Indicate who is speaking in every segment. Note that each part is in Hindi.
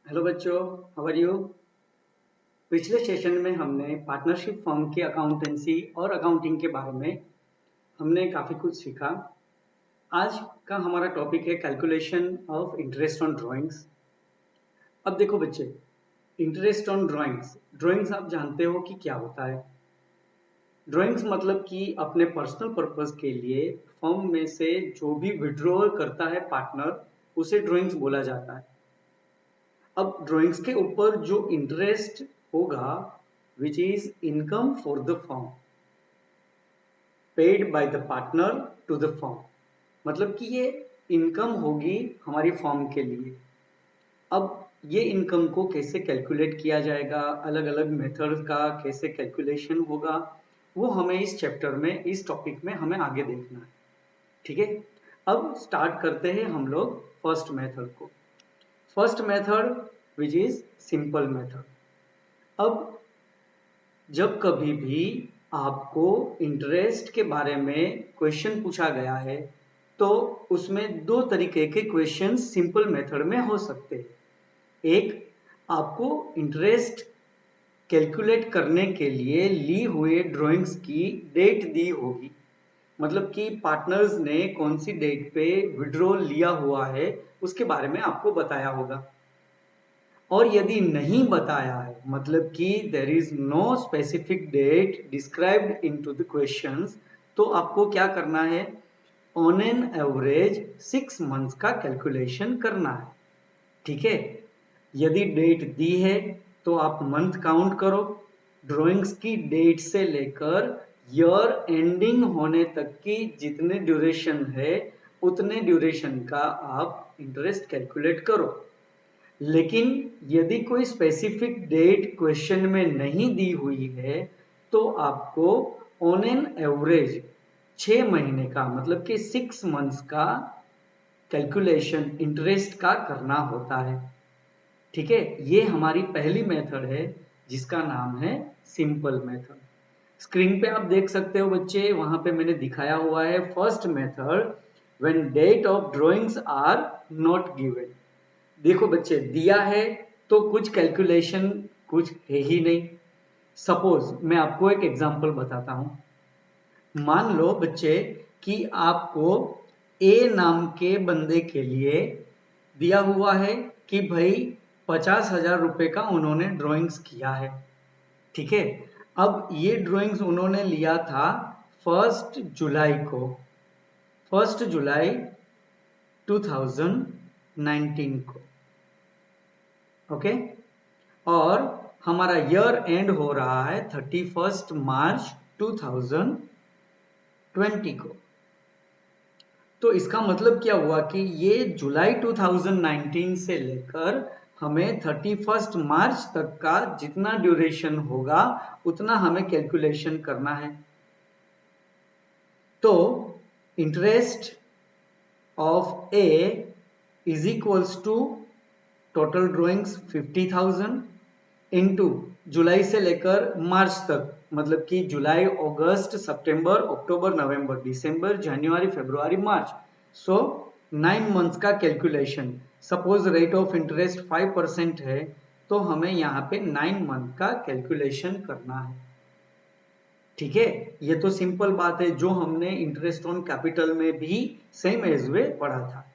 Speaker 1: हेलो बच्चों, हाउ आर यू। पिछले सेशन में हमने पार्टनरशिप फर्म की अकाउंटेंसी और अकाउंटिंग के बारे में हमने काफ़ी कुछ सीखा। आज का हमारा टॉपिक है calculation of interest on drawings. अब देखो बच्चे, इंटरेस्ट ऑन ड्राइंग्स ड्राइंग्स आप जानते हो कि क्या होता है। ड्राइंग्स मतलब कि अपने पर्सनल पर्पस के लिए फर्म में से जो भी विड्रॉल करता है पार्टनर, उसे ड्राइंग्स बोला जाता है। अब ड्राइंग्स के ऊपर जो इंटरेस्ट होगा which is income for the firm paid by the partner to the firm, मतलब कि ये इनकम होगी हमारी फर्म के लिए। अब ये इनकम को कैसे कैलकुलेट किया जाएगा, अलग अलग मेथड का कैसे कैलकुलेशन होगा, वो हमें इस चैप्टर में, इस टॉपिक में हमें आगे देखना है। ठीक है, अब स्टार्ट करते हैं हम लोग फर्स्ट मेथड को। First method which is simple method. अब जब कभी भी आपको इंटरेस्ट के बारे में क्वेश्चन पूछा गया है तो उसमें दो तरीके के क्वेश्चन सिंपल मेथड में हो सकते हैं। एक, आपको इंटरेस्ट कैलकुलेट करने के लिए ली हुए ड्राइंग्स की डेट दी होगी, मतलब कि पार्टनर्स ने कौन सी डेट पे विड्रॉल लिया हुआ है उसके बारे में आपको बताया होगा। और यदि नहीं बताया है, मतलब कि there is no specific date described in to the questions, तो आपको क्या करना है, ऑन एन एवरेज 6 मंथ्स का कैलकुलेशन करना है। ठीक है, यदि डेट दी है तो आप मंथ काउंट करो, ड्राइंग्स की डेट से लेकर ईयर एंडिंग होने तक की जितने ड्यूरेशन है उतने ड्यूरेशन का आप इंटरेस्ट कैलकुलेट करो। लेकिन यदि कोई स्पेसिफिक डेट क्वेश्चन में नहीं दी हुई है तो आपको ऑन एन एवरेज 6 महीने का, मतलब कि 6 मंथ्स का कैलकुलेशन इंटरेस्ट का करना होता है। ठीक है, ये हमारी पहली मेथड है जिसका नाम है सिंपल मेथड। स्क्रीन पे आप देख सकते हो बच्चे, वहां पे मैंने दिखाया हुआ है first method when date of drawings are not given. देखो बच्चे, दिया है तो कुछ कैलकुलेशन कुछ है ही नहीं। सपोज मैं आपको एक एग्जांपल बताता हूं। मान लो बच्चे कि आपको ए नाम के बंदे के लिए दिया हुआ है कि भाई 50,000 रुपए का उन्होंने ड्राइंग्स किया है। ठीक है, अब ये ड्राइंग्स उन्होंने लिया था 1 जुलाई को, 1 जुलाई 2019 को। ओके, और हमारा ईयर एंड हो रहा है 31 मार्च 2020 को। तो इसका मतलब क्या हुआ कि ये जुलाई 2019 से लेकर हमें 31 मार्च तक का जितना ड्यूरेशन होगा उतना हमें कैलकुलेशन करना है। तो interest of A is equals to total drawings 50,000 into जुलाई से लेकर मार्च तक, मतलब कि जुलाई, अगस्त, सितंबर, अक्टूबर, नवंबर, दिसंबर, जनवरी, फरवरी, मार्च। सो 9 मंथ्स का calculation. Suppose rate of interest 5% है तो हमें यहाँ पे 9 मंथ का कैलकुलेशन करना है। ठीक है, ये तो सिंपल बात है जो हमने इंटरेस्ट ऑन कैपिटल में भी सेम एज वे पढ़ा था।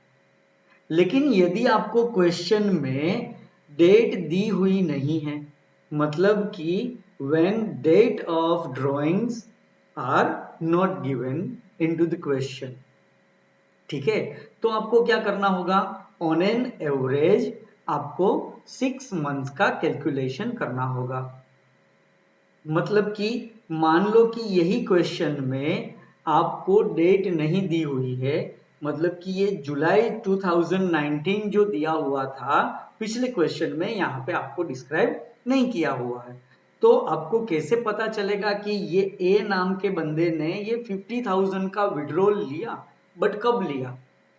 Speaker 1: लेकिन यदि आपको क्वेश्चन में डेट दी हुई नहीं है, मतलब कि when date of drawings are not given into the question, ठीक है, तो आपको क्या करना होगा, ऑन एन एवरेज आपको 6 मंथ्स का कैलकुलेशन करना होगा। मतलब कि मान लो कि यही क्वेश्चन में आपको डेट नहीं दी हुई है, मतलब कि ये जुलाई 2019 जो दिया हुआ था पिछले क्वेश्चन में, यहाँ पे आपको डिस्क्राइब नहीं किया हुआ है। तो आपको कैसे पता चलेगा कि ये ए नाम के बंदे ने ये 50,000 का विड्रॉल लिया, बट कब लिया?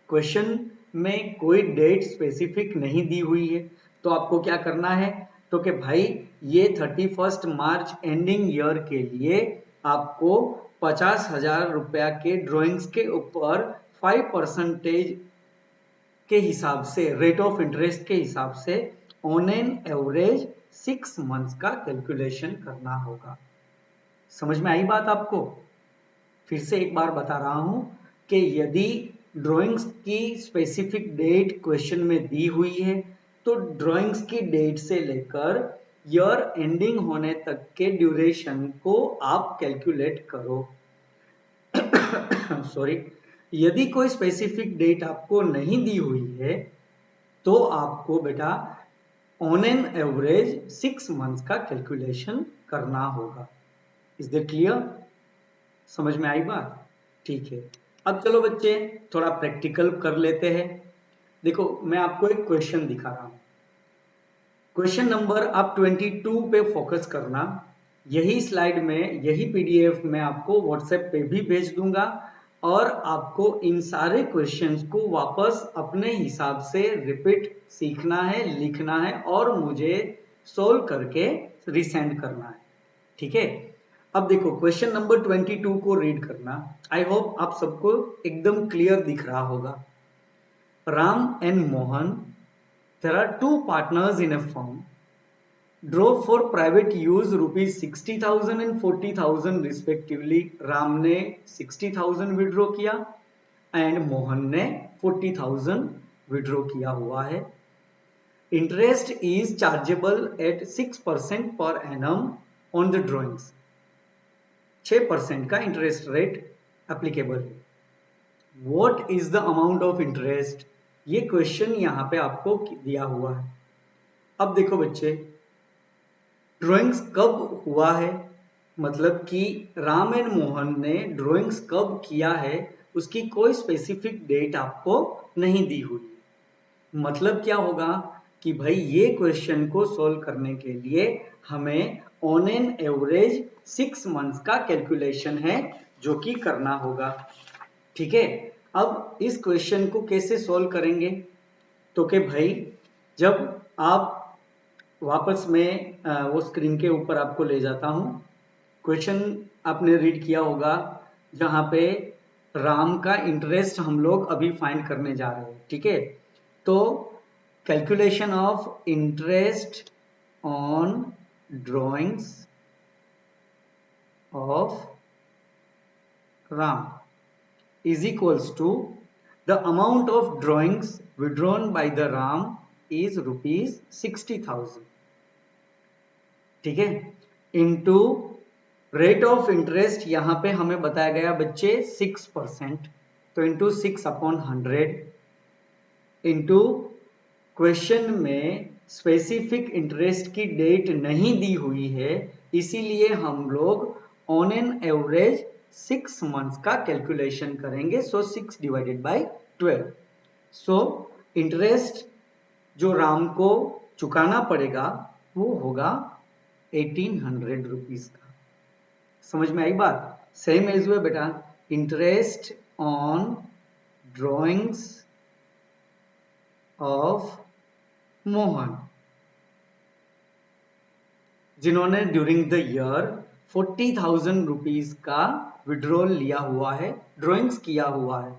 Speaker 1: क्वेश्चन में कोई डेट स्पेसिफिक नहीं दी हुई है। तो आपको क्या करना है, तो कि भाई ये 31 मार्च एंडिंग ईयर के लिए आपको 50,000 रुपया के ड्राइंग्स के ऊपर 5% के हिसाब से, रेट ऑफ इंटरेस्ट के हिसाब से ऑन एन एवरेज 6 मंथ्स का कैलकुलेशन करना होगा। समझ में आई बात आपको? फिर से एक बार बता रहा हूं कि यदि ड्राइंग्स की स्पेसिफिक डेट क्वेश्चन में दी हुई है तो ड्राइंग्स की डेट से लेकर ईयर एंडिंग होने तक के ड्यूरेशन को आप कैलकुलेट करो। सॉरी, यदि कोई स्पेसिफिक डेट आपको नहीं दी हुई है तो आपको बेटा ऑन एन एवरेज 6 मंथ्स का कैलकुलेशन करना होगा। Is that clear? समझ में आई बात? ठीक है। अब चलो बच्चे थोड़ा प्रैक्टिकल कर लेते हैं। देखो मैं आपको एक क्वेश्चन दिखा रहा हूं। क्वेश्चन नंबर आप 22 पे फोकस करना। यही स्लाइड में, यही पीडीएफ में आपको व्हाट्सएप पे भी भेज दूंगा और आपको इन सारे क्वेश्चंस को वापस अपने हिसाब से रिपीट सीखना है, लिखना है और मुझे सोल्व करके रिसेंड करना है। ठीक है? अब देखो क्वेश्चन नंबर 22 को रीड करना। आई होप आप सबको एकदम क्लियर दिख रहा होगा। Ram and Mohan, there are two partners in a firm, draw for private use rupees 60,000 and 40,000 respectively. Ram ने 60,000 विड्रॉ किया एंड मोहन ने 40,000 विड्रॉ किया हुआ है। Interest is chargeable eight 6% per annum on the drawings. 6% का इंटरेस्ट रेट एप्लीकेबल है। What is the amount of interest? ये क्वेश्चन यहां पे आपको दिया हुआ है। अब देखो बच्चे, ड्राइंग्स कब हुआ है, मतलब कि राम एंड मोहन ने ड्राइंग्स कब किया है, उसकी कोई स्पेसिफिक डेट आपको नहीं दी हुई। मतलब क्या होगा कि भाई ये क्वेश्चन को सोल्व करने के लिए हमें ऑन एन एवरेज 6 मंथ्स का कैलकुलेशन है जो कि करना होगा। ठीक है? अब इस क्वेश्चन को कैसे सोल्व करेंगे? तो कि भाई जब आप वापस में वो स्क्रीन के ऊपर आपको ले जाता हूं। क्वेश्चन आपने रीड किया होगा जहां पे राम का इंटरेस्ट हम लोग अभी फाइंड करने जा रहे हैं। ठीक है? तो calculation of interest on drawings of Ram is equals to the amount of drawings withdrawn by the Ram is rupees 60,000. ठीक है? इंटू रेट ऑफ इंटरेस्ट यहां पे हमें बताया गया बच्चे 6%, तो इंटू 6/100 इंटू क्वेश्चन में स्पेसिफिक इंटरेस्ट की डेट नहीं दी हुई है, इसीलिए हम लोग ऑन एन एवरेज 6 मंथ्स का कैलकुलेशन करेंगे। सो 6 डिवाइडेड बाय 12। सो इंटरेस्ट जो राम को चुकाना पड़ेगा वो होगा 1800 रुपीज का। समझ में आई बात? सेम एज वे बेटा, interest on drawings of Mohan जिन्होंने ड्यूरिंग द ईयर 40,000 रुपीज का विड्रॉल लिया हुआ है, ड्रॉइंग्स किया हुआ है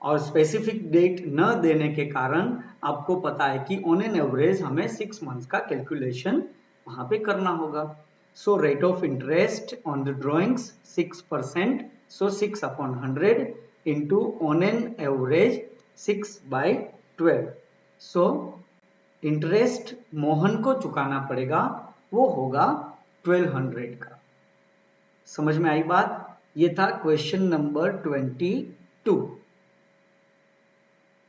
Speaker 1: और स्पेसिफिक डेट न देने के कारण आपको पता है कि ऑन एन एवरेज हमें 6 मंथ्स का कैलकुलेशन वहां पे करना होगा। So rate of interest on the drawings 6%, so 6/100 into on an average 6/12। So interest Mohan को चुकाना पड़ेगा, वो होगा 1200 का। समझ में आई बात? ये था क्वेश्चन नंबर 22।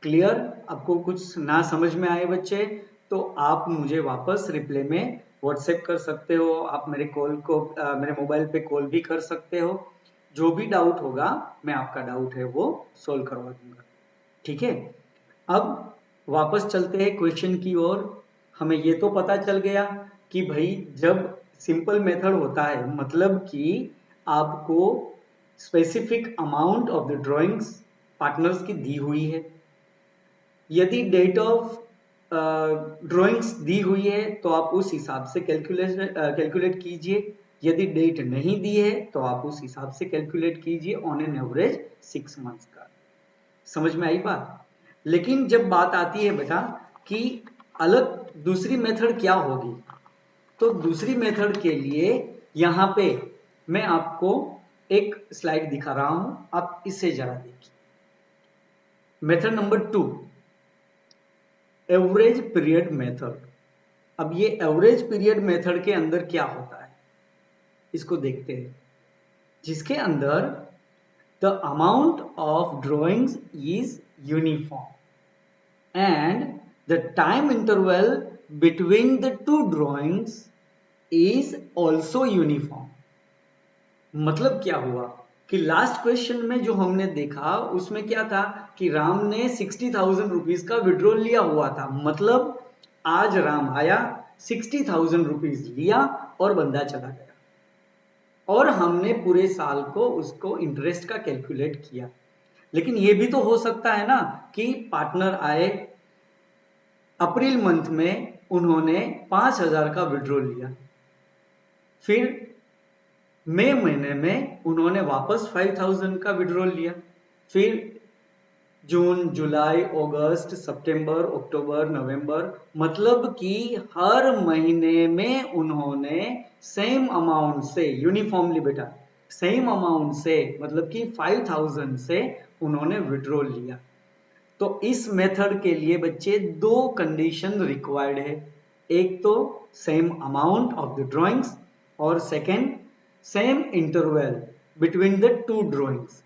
Speaker 1: क्लियर? आपको कुछ ना समझ में आए बच्चे तो आप मुझे वापस रिप्ले में व्हाट्सएप कर सकते हो, आप मेरे कॉल को मेरे मोबाइल पे कॉल भी कर सकते हो। जो भी डाउट होगा मैं आपका डाउट है वो सोल्व करवा दूंगा। ठीक है? अब वापस चलते हैं क्वेश्चन की ओर। हमें ये तो पता चल गया कि भाई जब सिंपल मेथड होता है मतलब कि आपको specific amount of the drawings partners की दी हुई है। यदि डेट ऑफ ड्राइंग्स दी हुई है तो आप उस हिसाब से कैलकुलेट कीजिए। यदि डेट नहीं दी है तो आप उस हिसाब से कैलकुलेट कीजिए ऑन एन एवरेज 6 मंथ्स का। समझ में आई बात? लेकिन जब बात आती है बेटा कि अलग दूसरी मेथड क्या होगी? तो दूसरी मेथड के लिए यहां पे मैं आपको एक स्लाइड दिखा रहा हूं, आप इसे जरा देखिए। Method number 2, average period method. अब ये एवरेज पीरियड मेथड के अंदर क्या होता है, इसको देखते हैं। जिसके अंदर the amount of drawings is uniform and the time interval between the to drawings is also uniform. मतलब क्या हुआ कि लास्ट क्वेश्चन में जो हमने देखा उसमें क्या था कि राम ने 60,000 रुपीज का विड्रॉल लिया हुआ था। मतलब आज राम आया, 60,000 रुपीज लिया और बंदा चला गया, और हमने पूरे साल को उसको इंटरेस्ट का कैलकुलेट किया। लेकिन ये भी तो हो सकता है ना कि पार्टनर आए, अप्रैल मंथ में उन्होंने 5,000 का विड्रॉल लिया, फिर मई महीने में उन्होंने वापस 5,000 का विड्रॉल लिया, फिर जून, जुलाई, अगस्त, सितंबर, अक्टूबर, नवंबर, मतलब कि हर महीने में उन्होंने सेम अमाउंट से, यूनिफॉर्मली बेटा, सेम अमाउंट से, मतलब कि 5,000 से उन्होंने विड्रॉल लिया। तो इस मेथड के लिए बच्चे दो कंडीशन रिक्वायर्ड है। एक तो same amount of the drawings, और second same interval between the two drawings.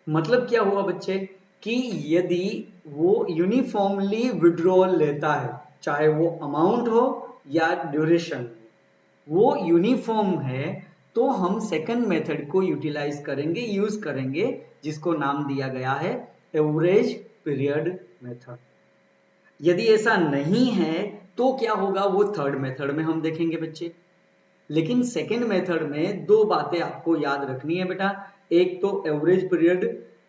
Speaker 1: मतलब क्या हुआ बच्चे कि यदि वो यूनिफॉर्मली विड्रॉल लेता है, चाहे वो अमाउंट हो या ड्यूरेशन, वो यूनिफॉर्म है, तो हम सेकंड मेथड को यूटिलाइज करेंगे, यूज करेंगे, जिसको नाम दिया गया है एवरेज पीरियड मेथड। यदि ऐसा नहीं है तो क्या होगा, वो थर्ड मेथड में हम देखेंगे बच्चे। लेकिन सेकेंड मेथड में दो बातें आपको याद रखनी है बेटा। एक तो एवरेज पीरियड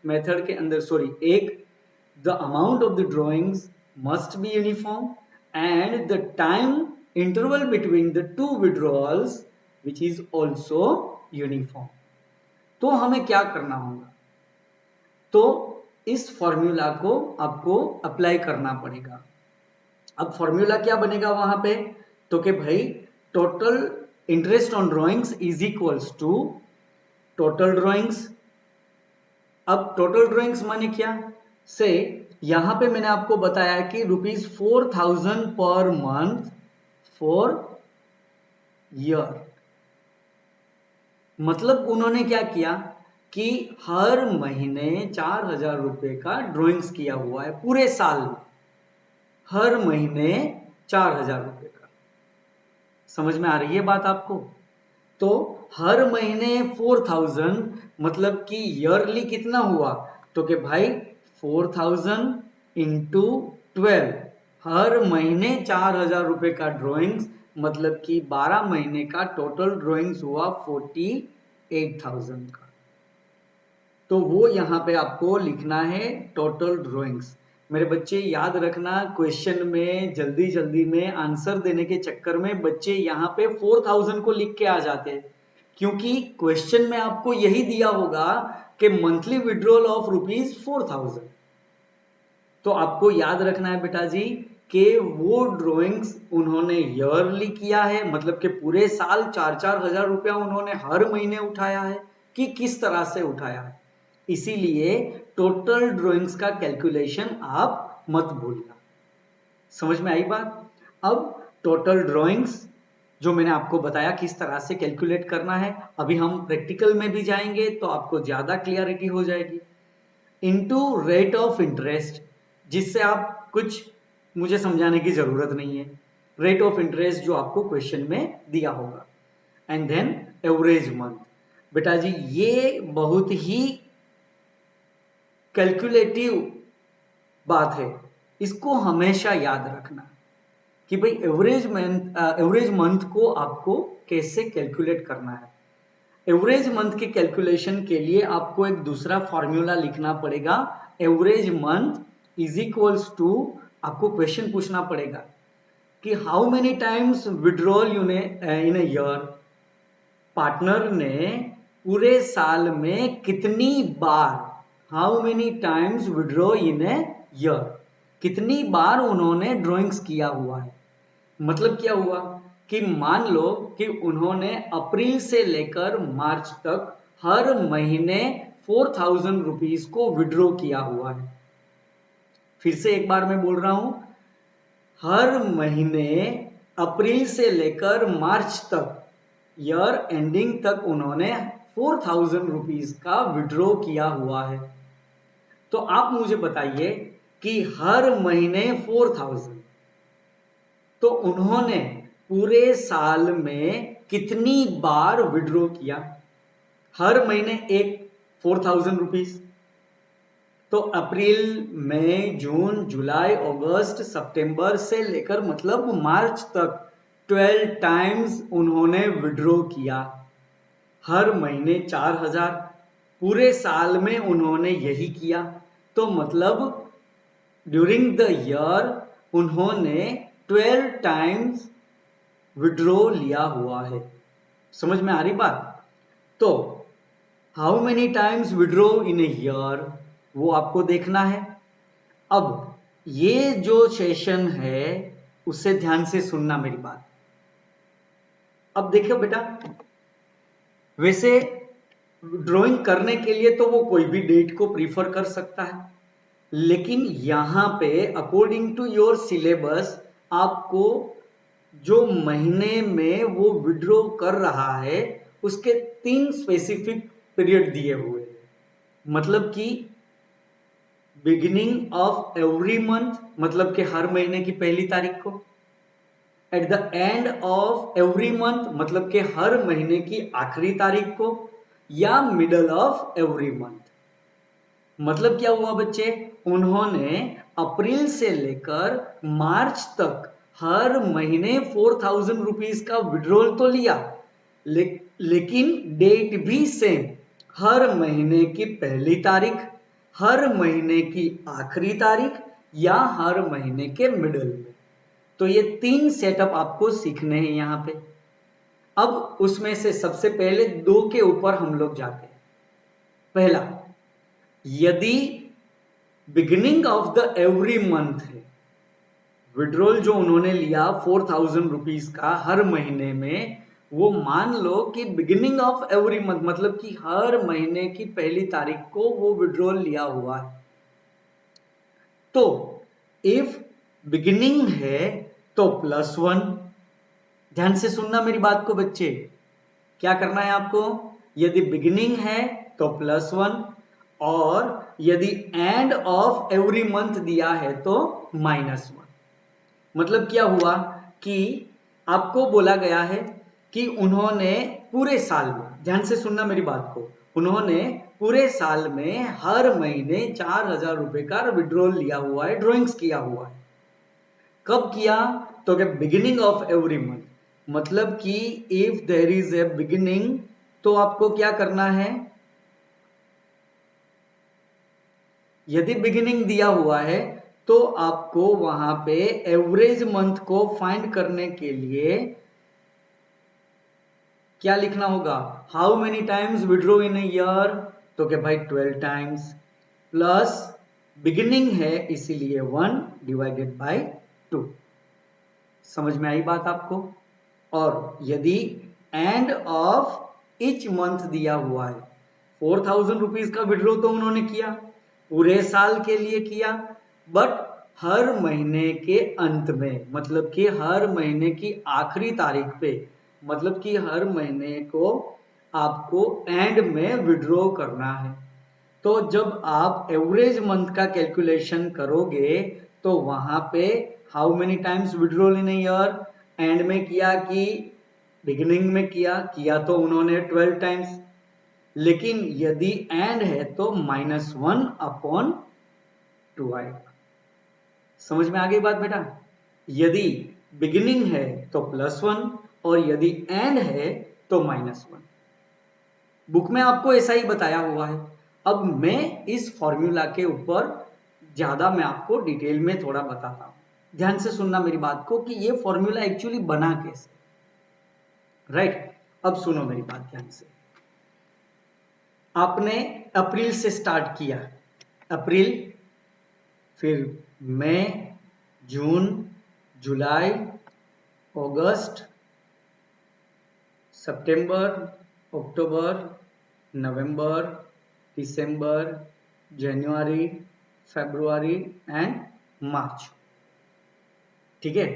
Speaker 1: मेथड के अंदर, सॉरी, एक the amount of the drawings must be uniform and the time interval between the to withdrawals which is also uniform. तो हमें क्या करना होगा, तो इस फॉर्मूला को आपको अप्लाई करना पड़ेगा। अब फॉर्मूला क्या बनेगा वहां पे, तो कि भाई total interest on drawings is equals to total drawings. अब टोटल ड्रॉइंग्स माने क्या से, यहां पे मैंने आपको बताया कि ₹4,000 पर मंथ फॉर ईयर। मतलब उन्होंने क्या किया कि हर महीने 4,000 रुपए का ड्रॉइंग्स किया हुआ है पूरे साल में, हर महीने 4,000 रुपए का। समझ में आ रही है बात आपको? तो हर महीने 4,000, मतलब कि ईयरली कितना हुआ, तो कि भाई 4,000 इंटू 12, हर महीने 4,000 रुपए का ड्रॉइंग्स, मतलब कि 12 महीने का टोटल ड्रॉइंग्स हुआ 48,000 का। तो वो यहां पे आपको लिखना है टोटल ड्रॉइंग्स। मेरे बच्चे याद रखना, क्वेश्चन में जल्दी जल्दी में आंसर देने के चक्कर में बच्चे यहाँ पे 4,000 को लिख के आ जाते हैं, क्योंकि क्वेश्चन में आपको यही दिया होगा कि मंथली विड्रॉल ऑफ ₹4,000। तो आपको याद रखना है बेटा जी कि वो ड्रॉइंग्स उन्होंने ईयरली किया है, मतलब कि पूरे साल 4-4 हजार रुपया उन्होंने हर महीने उठाया है, कि किस तरह से उठाया है। इसीलिए टोटल ड्रॉइंग्स का कैलकुलेशन आप मत भूलना। समझ में आई बात? अब टोटल ड्रॉइंग्स जो मैंने आपको बताया किस तरह से कैलकुलेट करना है, अभी हम प्रैक्टिकल में भी जाएंगे तो आपको ज्यादा क्लियरिटी हो जाएगी। इनटू रेट ऑफ इंटरेस्ट, जिससे आप कुछ मुझे समझाने की जरूरत नहीं है, रेट ऑफ इंटरेस्ट जो आपको क्वेश्चन में दिया होगा। And then average month. बेटा जी ये बहुत ही कैलकुलेटिव बात है, इसको हमेशा याद रखना कि भाई एवरेज मंथ को आपको कैसे कैलकुलेट करना है। एवरेज मंथ के कैलकुलेशन के लिए आपको एक दूसरा फॉर्मूला लिखना पड़ेगा। Average month is equals to, आपको क्वेश्चन पूछना पड़ेगा कि how many times withdrawal in a year. Partner ने पूरे साल में कितनी बार, how many times withdraw in a year. कितनी बार उन्होंने ड्राइंग्स किया हुआ है। मतलब क्या हुआ कि मान लो कि उन्होंने अप्रैल से लेकर मार्च तक हर महीने 4000 रुपीज को विड्रॉ किया हुआ है। फिर से एक बार मैं बोल रहा हूं, हर महीने अप्रैल से लेकर मार्च तक ईयर एंडिंग तक उन्होंने 4000 रुपीज का विड्रॉ किया हुआ है। तो आप मुझे बताइए कि हर महीने 4000, तो उन्होंने पूरे साल में कितनी बार विड्रॉ किया? हर महीने एक 4000 रुपीज। तो अप्रैल, मई, जून, जुलाई, अगस्त, सितंबर से लेकर मतलब मार्च तक 12 टाइम्स उन्होंने विड्रॉ किया। हर महीने 4000, पूरे साल में उन्होंने यही किया। तो मतलब ड्यूरिंग द ईयर उन्होंने 12 टाइम्स विड्रॉ लिया हुआ है। समझ में आ रही बात? तो how many times withdraw in a year, वो आपको देखना है। अब ये जो सेशन है उससे ध्यान से सुनना मेरी बात। अब देखो बेटा, वैसे ड्राइंग करने के लिए तो वो कोई भी डेट को प्रीफर कर सकता है, लेकिन यहां पे अकॉर्डिंग टू योर सिलेबस आपको जो महीने में वो विड्रॉ कर रहा है उसके 3 स्पेसिफिक पीरियड दिए हुए हैं। मतलब कि बिगिनिंग ऑफ एवरी मंथ, मतलब कि हर महीने की पहली तारीख को, eight the end of every month, मतलब कि हर महीने की आखिरी तारीख को, या मिडल ऑफ एवरी मंथ। मतलब क्या हुआ बच्चे, उन्होंने अप्रैल से लेकर मार्च तक हर महीने 4000 रुपीज का विड्रॉल तो लिया, लेकिन डेट भी सेम, हर महीने की पहली तारीख, हर महीने की आखिरी तारीख, या हर महीने के मिडल में। तो ये 3 सेटअप आपको सीखने हैं यहां पे। अब उसमें से सबसे पहले 2 के ऊपर हम लोग जाते हैं। पहला, यदि beginning of the every month है, विड्रॉल जो उन्होंने लिया 4000 रुपीज का हर महीने में, वो मान लो कि बिगिनिंग ऑफ एवरी मंथ मतलब कि हर महीने की पहली तारीख को वो विड्रॉल लिया हुआ है। तो इफ बिगिनिंग है तो +1, ध्यान से सुनना मेरी बात को बच्चे, क्या करना है आपको, यदि बिगिनिंग है तो +1, और यदि एंड ऑफ एवरी मंथ दिया है तो -1। मतलब क्या हुआ कि आपको बोला गया है कि उन्होंने पूरे साल में, ध्यान से सुनना मेरी बात को, उन्होंने पूरे साल में हर महीने 4000 रुपए का विड्रॉल लिया हुआ है, ड्रॉइंग्स किया हुआ है। कब किया, तो क्या बिगिनिंग ऑफ एवरी मंथ, मतलब कि if there is a beginning तो आपको क्या करना है, यदि बिगिनिंग दिया हुआ है तो आपको वहां पे एवरेज मंथ को फाइंड करने के लिए क्या लिखना होगा, how many times withdraw in a year, तो क्या भाई 12 टाइम्स, प्लस बिगिनिंग है इसीलिए 1 डिवाइडेड बाय 2। समझ में आई बात आपको? और यदि एंड ऑफ इच मंथ दिया हुआ है, 4000 रुपीज का विड्रॉ तो उन्होंने किया, पूरे साल के लिए किया, बट हर महीने के अंत में, मतलब कि हर महीने की आखिरी तारीख पे, मतलब कि हर महीने को आपको एंड में विड्रॉ करना है। तो जब आप एवरेज मंथ का कैलकुलेशन करोगे तो वहां पे how many times withdrawal in year, and में किया कि बिगिनिंग में किया तो उन्होंने 12 टाइम्स, लेकिन यदि एंड है तो -1/2 आएगा। समझ में आ गई बात बेटा? यदि बिगिनिंग है तो +1 और यदि एंड है तो -1। बुक में आपको ऐसा ही बताया हुआ है। अब मैं इस फॉर्मूला के ऊपर ज्यादा मैं आपको डिटेल में थोड़ा बताता हूं, ध्यान से सुनना मेरी बात को कि ये फॉर्मूला एक्चुअली बना कैसे, राइट? अब सुनो मेरी बात ध्यान से। आपने अप्रैल से स्टार्ट किया, अप्रैल, फिर मई, जून, जुलाई, अगस्त, सितंबर, अक्टूबर, नवंबर, दिसंबर, जनवरी, फरवरी एंड मार्च। ठीक है।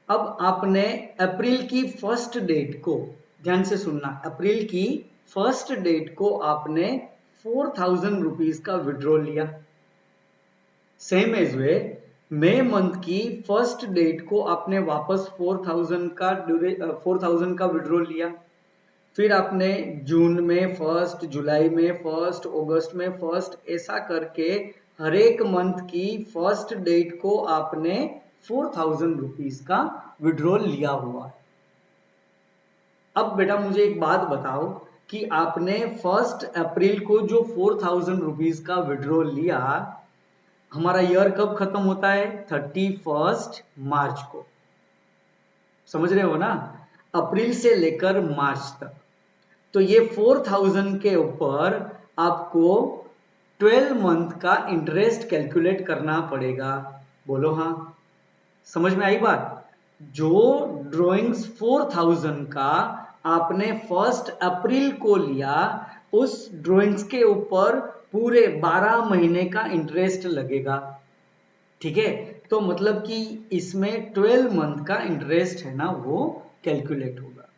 Speaker 1: अब आपने अप्रैल की फर्स्ट डेट को, ध्यान से सुनना, अप्रैल की फर्स्ट डेट को आपने 4000 रुपीज का विड्रॉ लिया। सेम एज वे मई मंथ की फर्स्ट डेट को आपने वापस 4000 का विड्रॉ लिया। फिर आपने जून में फर्स्ट, जुलाई में फर्स्ट, अगस्त में फर्स्ट, ऐसा करके हर एक मंथ की फर्स्ट डेट को आपने 4000 रुपीज का विड्रॉल लिया हुआ है। अब बेटा मुझे एक बात बताओ कि आपने फर्स्ट अप्रैल को जो 4000 रुपीज का विड्रॉल लिया, हमारा ईयर कब खत्म होता है? 31 मार्च को। समझ रहे हो ना? अप्रैल से लेकर मार्च तक। तो ये 4000 के ऊपर आपको 12 मंथ का इंटरेस्ट कैलकुलेट करना पड़ेगा। बोलो हाँ। समझ में आई बात? जो ड्रॉइंग्स 4000 का आपने फर्स्ट अप्रैल को लिया, उस ड्रॉइंग्स के ऊपर पूरे 12 महीने का इंटरेस्ट लगेगा। ठीक है। तो मतलब कि इसमें 12 मंथ का इंटरेस्ट है ना, वो कैलकुलेट होगा।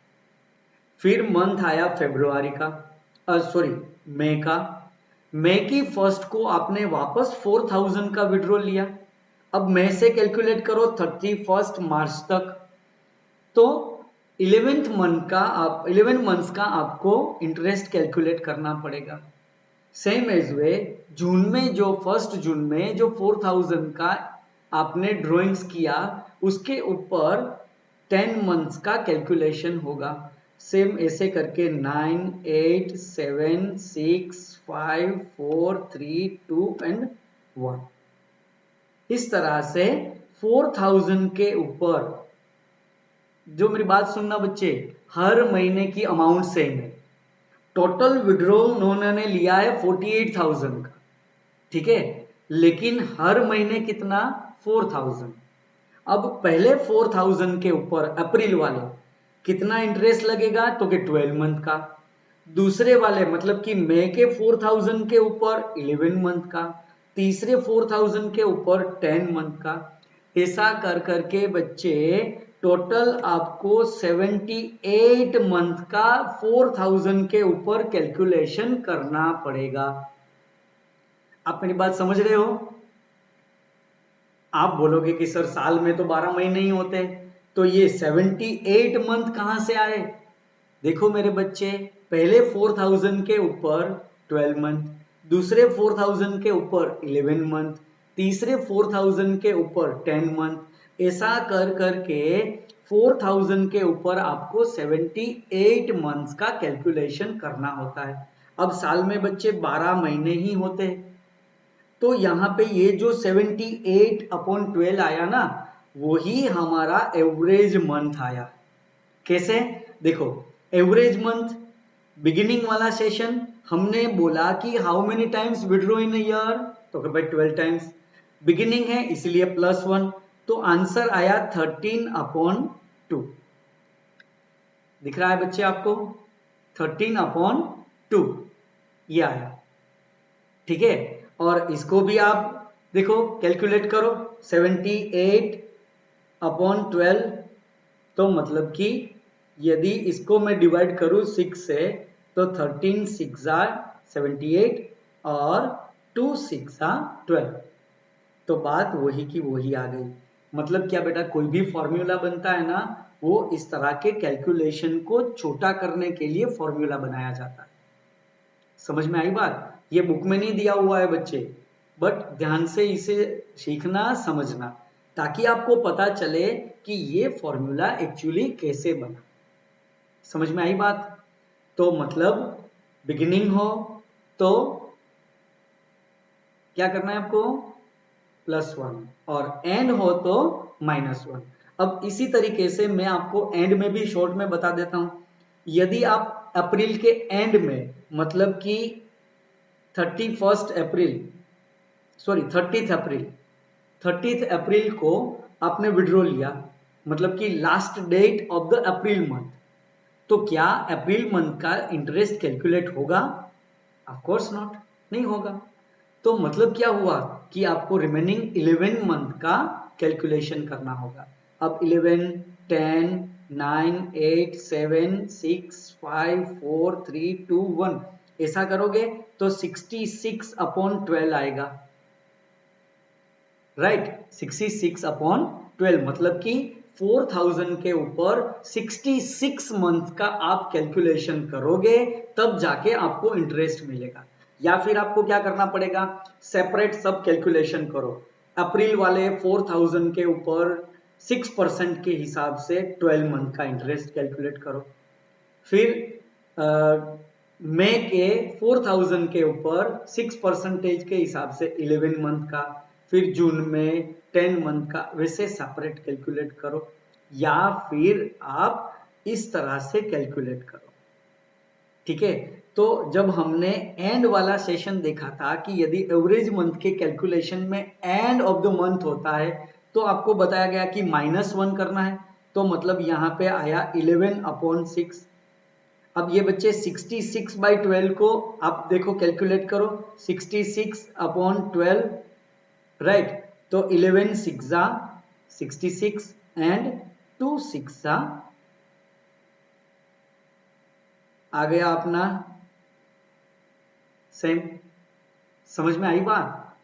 Speaker 1: फिर मंथ आया फरवरी का, सॉरी मई का। मई की फर्स्ट को आपने वापस 4000 का विड्रॉ लिया। अब मई से कैलकुलेट करो 31 मार्च तक। तो 11 मंथ्स का आपको इंटरेस्ट कैलकुलेट करना पड़ेगा। सेम एज वे जून में जो फर्स्ट जून में जो 4000 का आपने ड्रॉइंग्स किया, उसके ऊपर 10 मंथ्स का कैलकुलेशन होगा। सेम ऐसे करके 9, 8, 7, 6, 5, 4, 3, 2 एंड 1। इस तरह से 4000 के ऊपर, जो मेरी बात सुनना बच्चे, हर महीने की अमाउंट सेम है। टोटल विड्रॉ उन्होंने लिया है 48,000 का। ठीक है। लेकिन हर महीने कितना? 4000। अब पहले 4000 के ऊपर अप्रैल वाले कितना इंटरेस्ट लगेगा? तो कि 12 मंथ का। दूसरे वाले मतलब कि मई के 4000 के ऊपर 11 मंथ का। तीसरे 4000 के ऊपर 10 मंथ का। ऐसा कर करके बच्चे टोटल आपको 78 मंथ का 4000 के ऊपर कैलकुलेशन करना पड़ेगा। आप मेरी बात समझ रहे हो? आप बोलोगे कि सर साल में तो 12 महीने ही होते हैं, तो ये 78 मंथ कहां से आए? देखो मेरे बच्चे, पहले 4000 के ऊपर 12 मंथ, दूसरे 4000 के ऊपर 11 मंथ, तीसरे 4000 के ऊपर 10 मंथ, ऐसा कर करके 4000 के ऊपर आपको 78 मंथ्स का कैलकुलेशन करना होता है। अब साल में बच्चे 12 महीने ही होते हैं, तो यहाँ पे ये जो 78/12 आया ना, वही हमारा एवरेज मंथ आया। कैसे? देखो, एवरेज मंथ बिगिनिंग वाला सेशन हमने बोला कि how many times withdraw in year, तो भाई 12 टाइम्स। बिगिनिंग है इसलिए +1, तो आंसर आया 13/2। दिख रहा है बच्चे आपको? 13/2 ये आया। ठीक है। और इसको भी आप देखो, कैलकुलेट करो, 78/12, तो मतलब कि यदि इसको मैं डिवाइड करूं 6 से, तो 13 6 78 और 2 6 12। तो बात वही की वही आ गई। मतलब क्या बेटा, कोई भी फॉर्मूला बनता है ना, वो इस तरह के कैलकुलेशन को छोटा करने के लिए फॉर्मूला बनाया जाता है। समझ में आई बात? ये बुक में नहीं दिया हुआ है बच्चे, बट ध्यान से इसे सीखना, समझना, ताकि आपको पता चले कि ये फॉर्मूला एक्चुअली कैसे बना। समझ में आई बात? तो मतलब बिगिनिंग हो तो क्या करना है आपको? +1, और एंड हो तो -1। अब इसी तरीके से मैं आपको एंड में भी शॉर्ट में बता देता हूं। यदि आप अप्रैल के एंड में, मतलब कि 30 अप्रैल, 30 अप्रैल को आपने विड्रॉ लिया, मतलब कि last date of the April month, तो क्या अप्रैल मंथ का इंटरेस्ट कैलकुलेट होगा? ऑफ कोर्स नॉट, नहीं होगा। तो मतलब क्या हुआ कि आपको रिमेनिंग 11 मंथ का कैलकुलेशन करना होगा। अब 11, 10, 9, 8, 7, 6, 5, 4, 3, 2, 1 ऐसा करोगे तो 66 अपॉन 12 आएगा, राइट। 66 अपॉन 12 मतलब कि 4000 के ऊपर 66 मंथ का आप कैलकुलेशन करोगे तब जाके आपको इंटरेस्ट मिलेगा। या फिर आपको क्या करना पड़ेगा, सेपरेट सब कैलकुलेशन करो। अप्रैल वाले 4000 के ऊपर 6% के हिसाब से 12 मंथ का इंटरेस्ट कैलकुलेट करो। फिर मई के 4000 के ऊपर 6% के हिसाब से 11 मंथ का, फिर जून में 10 मंथ का, वैसे सेपरेट कैलकुलेट करो। या फिर आप इस तरह से कैलकुलेट करो, ठीक है। तो जब हमने एंड वाला सेशन देखा था कि यदि एवरेज मंथ के कैलकुलेशन में एंड ऑफ द मंथ होता है तो आपको बताया गया कि -1 करना है, तो मतलब यहाँ पे आया 11/6। अब ये बच्चे 66/12 को आप देखो कैलकुलेट करो, 66/12, राइट। तो 11 6 66 एंड 2 6 आ गया अपना सेम। समझ में आई बात?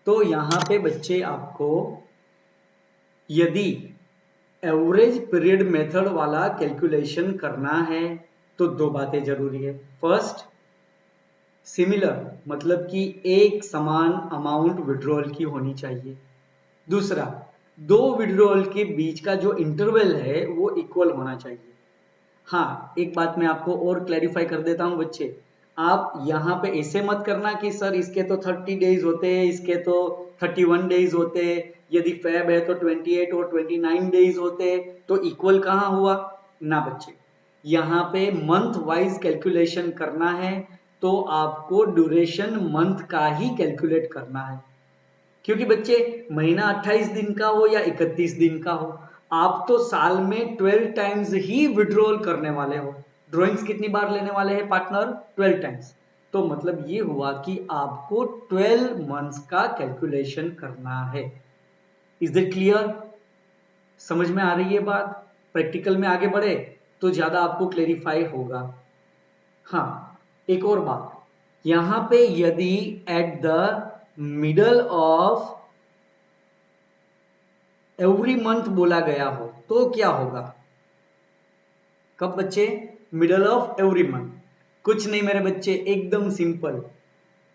Speaker 1: तो यहां पे बच्चे आपको यदि एवरेज पीरियड मेथड वाला कैलकुलेशन करना है तो दो बातें जरूरी है। फर्स्ट, सिमिलर मतलब कि एक समान अमाउंट विड्रॉल की होनी चाहिए। दूसरा, दो विड्रॉल के बीच का जो इंटरवल है वो इक्वल होना चाहिए। हाँ, एक बात मैं आपको और क्लैरिफाई कर देता हूं बच्चे, आप यहाँ पे ऐसे मत करना कि सर इसके तो 30 डेज होते हैं, इसके तो 31 डेज होते हैं, यदि फेब है तो 28 और 29 डेज होते हैं, तो इक्वल कहाँ हुआ? ना बच्चे, यहाँ पे मंथ वाइज कैलकुलेशन करना है तो आपको ड्यूरेशन मंथ का ही कैलकुलेट करना है। क्योंकि बच्चे महीना 28 दिन का हो या 31 दिन का हो, आप तो साल में 12 टाइम्स ही विड्रॉल करने वाले हो। ड्रॉइंग्स कितनी बार लेने वाले हैं पार्टनर? 12 टाइम्स। तो मतलब ये हुआ कि आपको 12 मंथ्स का कैलकुलेशन करना है। Is it clear? समझ में आ रही है बात? प्रैक्टिकल में आगे बढ़े तो ज्यादा आपको क्लेरिफाई होगा। हाँ, एक और बात, यहां पे यदि at the middle of every month बोला गया हो तो क्या होगा? कब बच्चे? Middle of every month. कुछ नहीं मेरे बच्चे, एकदम simple,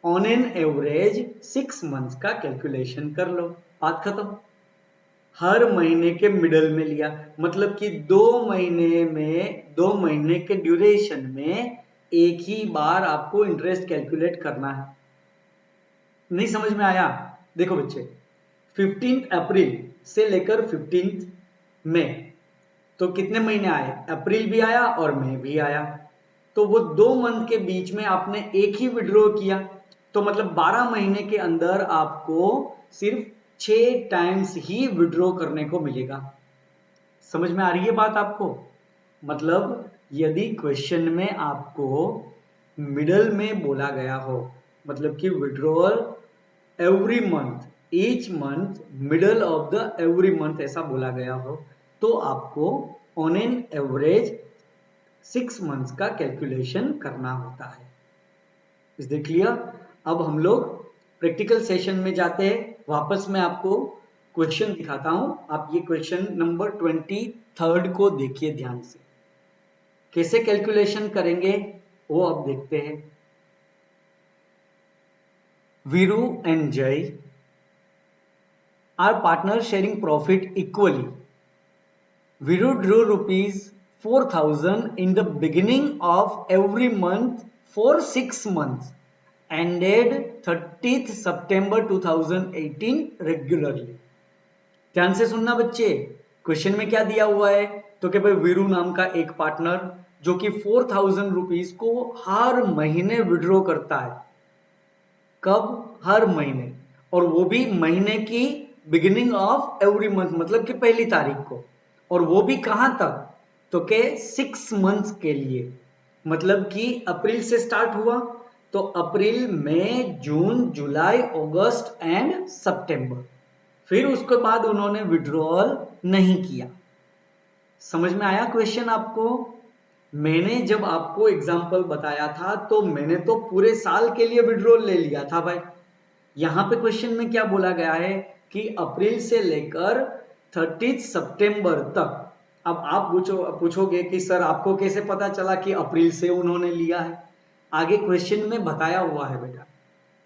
Speaker 1: on an average 6 months का कैलकुलेशन कर लो, बात खत्म। हर महीने के मिडल में लिया, मतलब कि 2 महीने के ड्यूरेशन में एक ही बार आपको इंटरेस्ट कैलकुलेट करना है। नहीं समझ में आया? देखो बच्चे, 15 अप्रैल से लेकर 15 मई, तो कितने महीने आए? अप्रैल भी आया और मई भी आया, तो वो 2 मंथ के बीच में आपने एक ही विड्रॉ किया, तो मतलब 12 महीने के अंदर आपको सिर्फ 6 टाइम्स ही विड्रॉ करने को मिलेगा। समझ में आ रही है बात आपको? मतलब यदि क्वेश्चन में आपको मिडल में बोला गया हो, मतलब कि withdrawal every month, each month, middle of the every month ऐसा बोला गया हो, तो आपको ऑन एन एवरेज 6 मंथ्स का कैलकुलेशन करना होता है। Is it clear? अब हम लोग प्रैक्टिकल सेशन में जाते हैं। वापस मैं आपको क्वेश्चन दिखाता हूं, आप ये क्वेश्चन नंबर 23 को देखिए ध्यान से, कैसे कैलकुलेशन करेंगे वो अब देखते हैं। Viru and Jai are partner sharing profit equally. Viru drew ₹4,000 in the beginning of every month for 6 months, ended 30th September 2018 regularly. ध्यान से सुनना बच्चे, क्वेश्चन में क्या दिया हुआ है, तो कि भाई वीरू नाम का एक पार्टनर जो कि 4,000 रुपीज को हर महीने विड्रॉ करता है। कब? हर महीने, और वो भी महीने की बिगिनिंग ऑफ एवरी मंथ मतलब कि पहली तारीख को, और वो भी कहां तक, तो के 6 मंथ्स के लिए, मतलब कि अप्रैल से स्टार्ट हुआ तो अप्रैल मई जून जुलाई अगस्त एंड सितंबर, फिर उसके बाद उन्होंने विड्रॉल नहीं किया। समझ में आया क्वेश्चन आपको? मैंने जब आपको एग्जाम्पल बताया था तो मैंने तो पूरे साल के लिए विड्रॉल ले लिया था भाई। यहां पे क्वेश्चन में क्या बोला गया है कि अप्रैल से लेकर 30 सितंबर तक। अब आप पूछोगे कि सर आपको कैसे पता चला कि अप्रैल से उन्होंने लिया है? आगे क्वेश्चन में बताया हुआ है बेटा,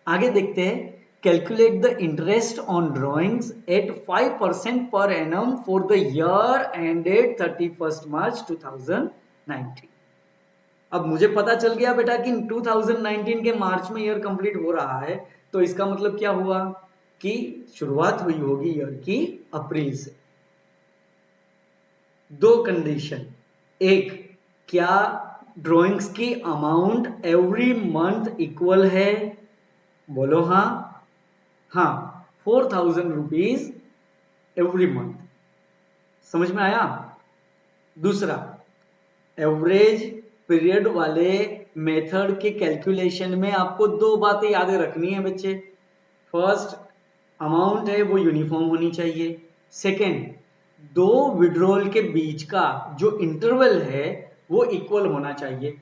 Speaker 1: आगे देखते हैं। Calculate the interest on drawings at 5% per annum for the year ended 31 March 2019। अब मुझे पता चल गया बेटा कि 2019 के मार्च में ईयर कंप्लीट हो रहा है, तो इसका मतलब क्या हुआ कि शुरुआत हुई होगी ईयर की अप्रैल से। दो कंडीशन, एक, क्या ड्राइंग्स की अमाउंट एवरी मंथ इक्वल है? बोलो हाँ। हाँ, 4000 रुपीज एवरी मंथ। समझ में आया? दूसरा, एवरेज पीरियड वाले मेथड के कैलकुलेशन में आपको दो बातें याद रखनी है बच्चे। फर्स्ट, अमाउंट है वो यूनिफॉर्म होनी चाहिए। सेकेंड, दो विड्रॉल के बीच का जो इंटरवल है वो इक्वल होना चाहिए।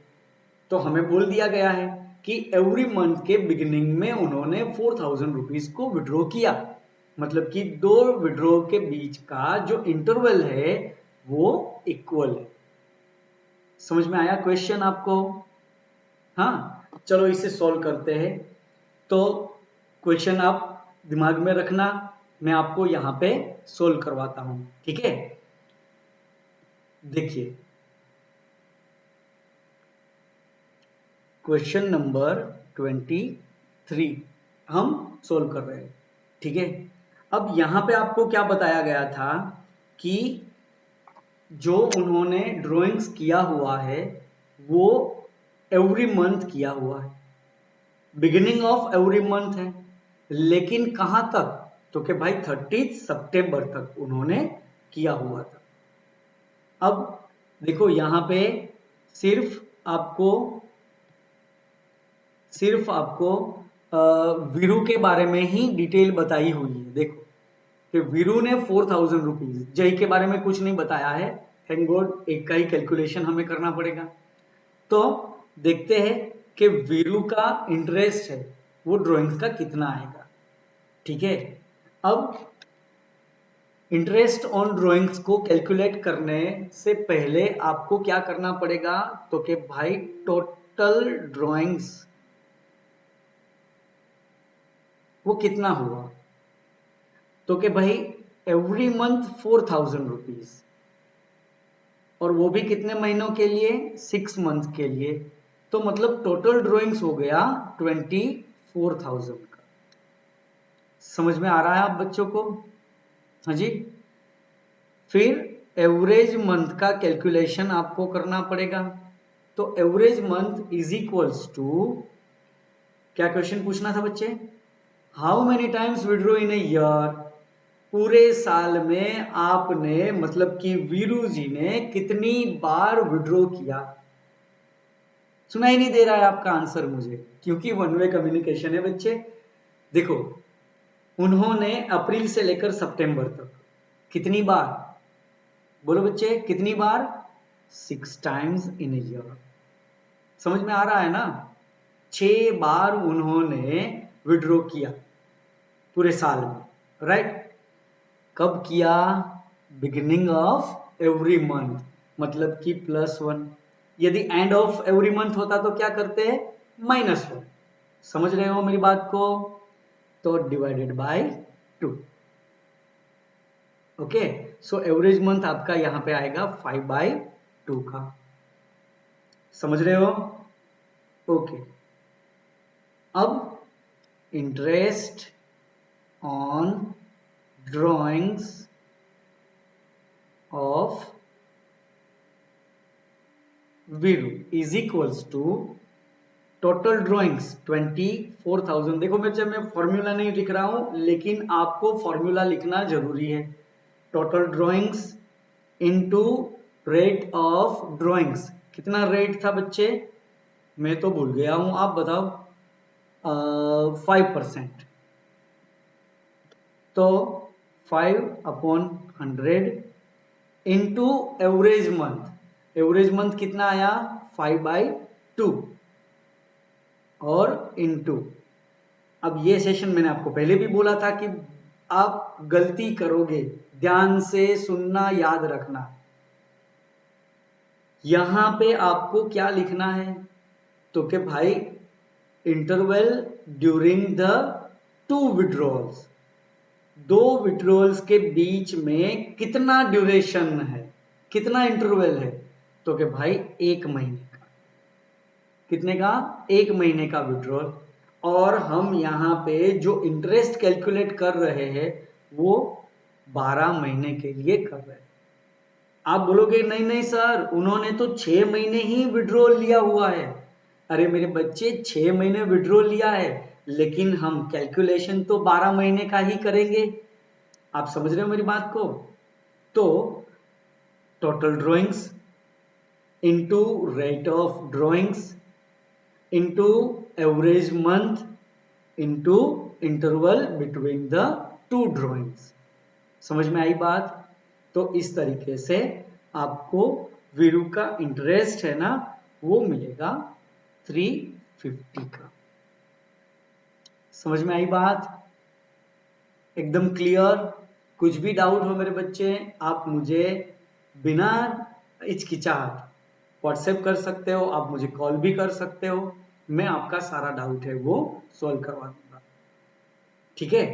Speaker 1: तो हमें बोल दिया गया है कि एवरी मंथ के बिगिनिंग में उन्होंने 4000 रुपीज को विड्रॉ किया, मतलब कि दो विड्रॉ के बीच का जो इंटरवल है वो इक्वल है। समझ में आया क्वेश्चन आपको? हाँ, चलो इसे सॉल्व करते हैं। तो क्वेश्चन आप दिमाग में रखना, मैं आपको यहां पे सोल्व करवाता हूं, ठीक है? देखिए, क्वेश्चन नंबर 23 हम सोल्व कर रहे हैं, ठीक है? अब यहां पे आपको क्या बताया गया था कि जो उन्होंने ड्राइंग्स किया हुआ है वो एवरी मंथ किया हुआ है, बिगिनिंग ऑफ एवरी मंथ है, लेकिन कहां तक, तो कि भाई 30 सितंबर तक उन्होंने किया हुआ था। अब देखो यहां पे सिर्फ आपको सिर्फ आपको वीरू के बारे में ही डिटेल बताई हुई है। देखो कि वीरू ने 4000 रुपीज, जय के बारे में कुछ नहीं बताया है, थैंक गॉड, एक का ही कैलकुलेशन हमें करना पड़ेगा। तो देखते हैं कि वीरू का इंटरेस्ट है वो ड्राइंग्स का कितना आएगा, ठीक है? अब इंटरेस्ट ऑन ड्राइंग्स को कैलकुलेट करने से पहले आपको क्या करना पड़ेगा, तो कि भाई टोटल ड्राइंग्स वो कितना हुआ, तो कि भाई एवरी मंथ 4000 रुपीज, और वो भी कितने महीनों के लिए? 6 मंथ के लिए। तो मतलब टोटल ड्राइंग्स हो गया 24,000 का। समझ में आ रहा है आप बच्चों को? हाँ जी। फिर एवरेज मंथ का कैलकुलेशन आपको करना पड़ेगा। तो average month is equals to, क्या क्वेश्चन पूछना था बच्चे? How many times withdraw in a year? पूरे साल में आपने, मतलब कि वीरू जी ने कितनी बार विड्रॉ किया? सुनाई नहीं दे रहा है आपका आंसर मुझे, क्योंकि वन वे कम्युनिकेशन है बच्चे। देखो, उन्होंने अप्रैल से लेकर सितंबर तक कितनी बार, बोलो बच्चे कितनी बार? 6 टाइम्स इन ईयर। समझ में आ रहा है ना? 6 बार उन्होंने विड्रॉ किया पूरे साल में, राइट? कब किया? बिगिनिंग ऑफ एवरी मंथ, मतलब कि +1। यदि एंड ऑफ एवरी मंथ होता तो क्या करते हैं? -1। समझ रहे हो मेरी बात को? तो divided by 2। Okay, so average month आपका यहां पे आएगा 5/2 का। समझ रहे हो? ओके, अब interest on drawings of Viru is equals to total drawings 24,000। देखो मैं फॉर्मूला नहीं लिख रहा हूं, लेकिन आपको फॉर्मूला लिखना जरूरी है। Total drawings into rate of drawings. कितना रेट था बच्चे? मैं तो भूल गया हूं, आप बताओ। 5%। तो 5/100 into average month. Average month कितना आया? 5/2 और इंटू। अब ये सेशन मैंने आपको पहले भी बोला था कि आप गलती करोगे, ध्यान से सुनना, याद रखना। यहां पे आपको क्या लिखना है? तो कि भाई interval during the 2 withdrawals, 2 withdrawals के बीच में कितना ड्यूरेशन है, कितना इंटरवल है? तो कि भाई 1 महीने का। कितने का? 1 महीने का विड्रॉल। और हम यहां पे जो इंटरेस्ट कैलकुलेट कर रहे हैं वो 12 महीने के लिए कर रहे हैं। आप बोलोगे नहीं नहीं सर, उन्होंने तो 6 महीने ही विड्रॉल लिया हुआ है। अरे मेरे बच्चे, 6 महीने विड्रॉल लिया है, लेकिन हम कैलकुलेशन तो 12 महीने का ही करेंगे। आप समझ रहे हो मेरी बात को? तो total drawings into rate of drawings into average month into interval between the 2 drawings. समझ में आई बात? तो इस तरीके से आपको वीरू का इंटरेस्ट है ना, वो मिलेगा 350 का। समझ में आई बात? एकदम क्लियर? कुछ भी डाउट हो मेरे बच्चे, आप मुझे बिना हिचकिचाहट व्हाट्सएप कर सकते हो, आप मुझे कॉल भी कर सकते हो। मैं आपका सारा डाउट है वो सॉल्व करवा दूंगा। ठीक है?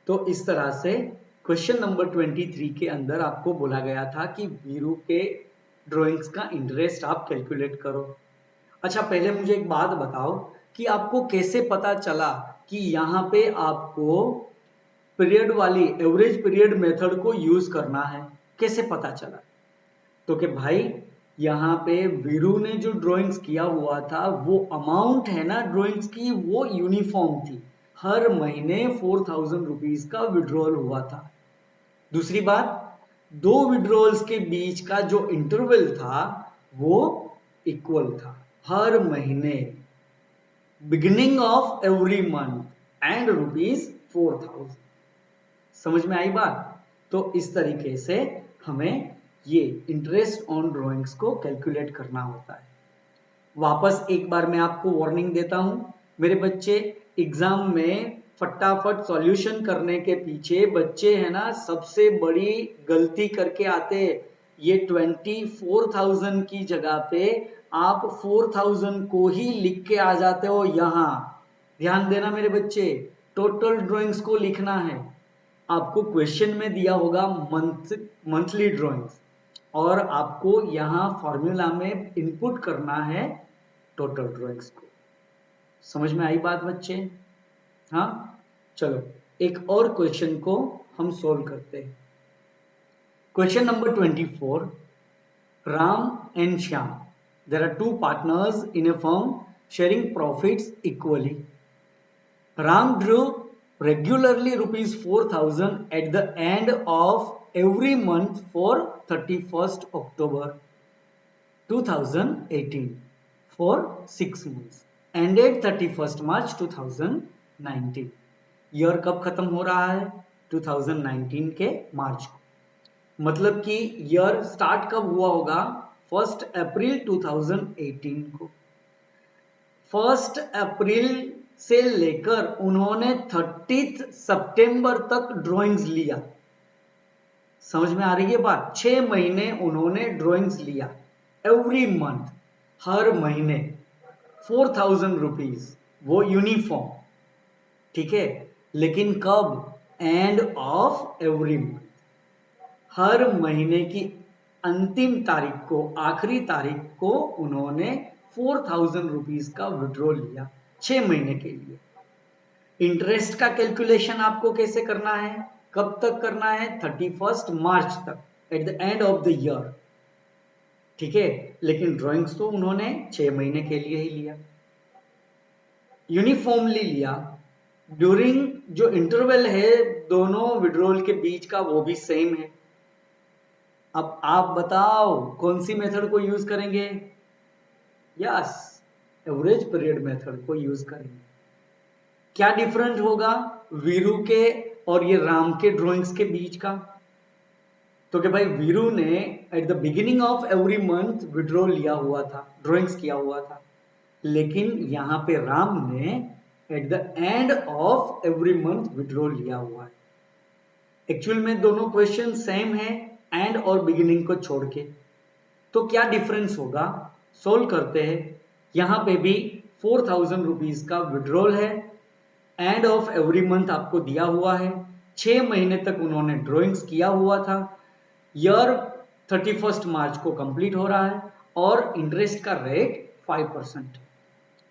Speaker 1: तो इस तरह से क्वेश्चन नंबर 23 के अंदर आपको बोला गया था कि वीरू के ड्राइंग्स का इंटरेस्ट आप कैलकुलेट करो। अच्छा, पहले मुझे एक बात बताओ कि आपको कैसे पता चला कि यहाँ पे आपको पीरियड वाली एवरेज पीरियड मेथड को यूज करना है? कैसे पता चला? तो कि भाई यहाँ पे वीरू ने जो ड्राइंग्स किया हुआ था, वो अमाउंट है ना ड्राइंग्स की, वो यूनिफॉर्म थी। हर महीने 4,000 रुपीज का विड्रॉल हुआ था। दूसरी बात, 2 विड्रॉल्स के बीच का जो इंटरवल था वो इक्वल था। हर महीने, beginning of every month and ₹4,000। समझ में आई बात? तो इस तरीके से हमें ये इंटरेस्ट ऑन ड्राइंग्स को कैलकुलेट करना होता है। वापस एक बार मैं आपको वार्निंग देता हूं मेरे बच्चे, एग्जाम में फटाफट सॉल्यूशन करने के पीछे बच्चे है ना सबसे बड़ी गलती करके आते। ये 24,000 की जगह पे आप 4,000 को ही लिख के आ जाते हो। यहां ध्यान देना मेरे बच्चे, टोटल ड्राइंग्स को लिखना है। आपको क्वेश्चन में दिया होगा मंथली ड्राइंग्स, और आपको यहां फॉर्मूला में इनपुट करना है टोटल ड्राइंग्स को। समझ में आई बात बच्चे? हाँ, चलो एक और क्वेश्चन को हम सोल्व करते हैं। Question number 24, Ram and Shyam, there are 2 partners in a firm sharing profits equally. Ram drew regularly ₹4,000 at the end of every month for 31st October 2018 for 6 months, ended 31st March 2019। Year कब खत्म हो रहा है? 2019 के मार्च को। मतलब कि ईयर स्टार्ट कब हुआ होगा? 1 अप्रैल 2018 को। 1 अप्रैल से लेकर उन्होंने 30 सितंबर तक ड्राइंग्स लिया। समझ में आ रही है बात? 6 महीने उन्होंने ड्राइंग्स लिया। एवरी मंथ, हर महीने 4,000 रुपीज, वो यूनिफॉर्म। ठीक है? लेकिन कब? एंड ऑफ एवरी मंथ, हर महीने की अंतिम तारीख को, आखिरी तारीख को उन्होंने 4,000 रुपीज का विड्रॉल लिया 6 महीने के लिए। इंटरेस्ट का कैलकुलेशन आपको कैसे करना है? कब तक करना है? 31 मार्च तक, eight the end of the year. ठीक है? लेकिन ड्राइंग्स तो उन्होंने 6 महीने के लिए ही लिया। यूनिफॉर्मली लिया, ड्यूरिंग जो इंटरवल है दोनों विड्रॉल के बीच का वो भी सेम है। अब आप बताओ कौन सी मेथड को यूज करेंगे? यस, एवरेज पीरियड मेथड को यूज करेंगे। क्या डिफरेंस होगा वीरू के और ये राम के ड्राइंग्स के बीच का? तो कि भाई वीरू ने at the beginning of every month withdraw लिया हुआ था, ड्राइंग्स किया हुआ था, लेकिन यहां पे राम ने eight the end of every month withdraw लिया हुआ है। एक्चुअल में दोनों क्वेश्चन सेम है एंड और बिगिनिंग को छोड़ के। तो क्या डिफरेंस होगा, सोल्व करते हैं। यहां पे भी 4000 रुपीज का विड्रॉल है, एंड ऑफ एवरी मंथ आपको दिया हुआ है, 6 महीने तक उन्होंने ड्राइंग्स किया हुआ था, ईयर 31 मार्च को कंप्लीट हो रहा है और इंटरेस्ट का रेट 5%।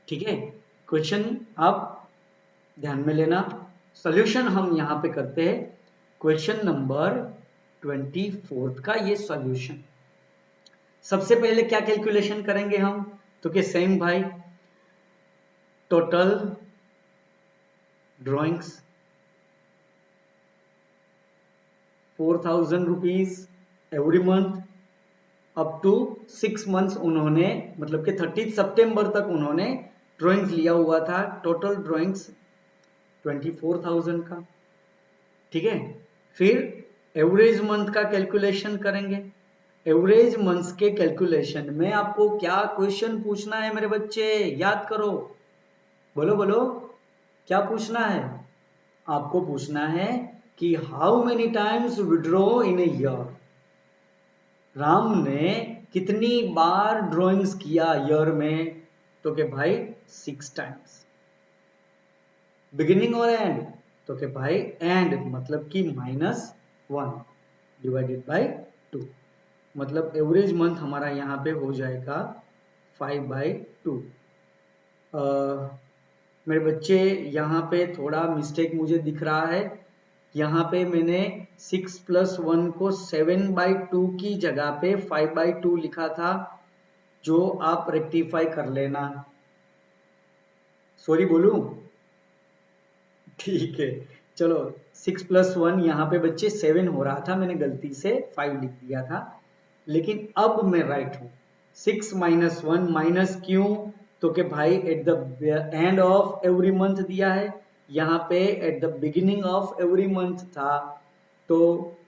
Speaker 1: ठीक है, क्वेश्चन आप ध्यान में लेना। सॉल्यूशन हम यहां पे करते हैं क्वेश्चन नंबर 24 का ये सॉल्यूशन। सबसे पहले क्या कैलकुलेशन करेंगे हम? तो कि सेम भाई, total drawings 4000 rupees every month up to 6 months उन्होंने, मतलब कि 30 सितंबर तक उन्होंने ड्राइंग्स लिया हुआ था। टोटल ड्राइंग्स 24,000 का। ठीक है, फिर एवरेज मंथ का कैलकुलेशन करेंगे। एवरेज मंथ्स के कैलकुलेशन में आपको क्या क्वेश्चन पूछना है मेरे बच्चे? याद करो, बोलो बोलो, क्या पूछना है? आपको पूछना है कि how many times withdraw in a year. Ram ने कितनी बार ड्राइंग्स किया ईयर में? तो के भाई 6 टाइम्स। बिगिनिंग और एंड? तो के भाई एंड मतलब कि -1 डिवाइडेड बाय 2, मतलब एवरेज मंथ हमारा यहाँ पे हो जाएगा 5/2। मेरे बच्चे यहाँ पे थोड़ा मिस्टेक मुझे दिख रहा है। यहाँ पे मैंने 6 + 1 को 7/2 की जगह पे 5/2 लिखा था, जो आप रेक्टिफाई कर लेना। सॉरी बोलूं? ठीक है, चलो 6 + 1 यहाँ पे बच्चे 7 हो रहा था, मैंने गलती से 5 लिख दिया था, लेकिन अब मैं राइट हूं। 6 - 1 माइनस क्यों? तो कि भाई eight the end of every month दिया है, यहाँ पे at the beginning of every month था। तो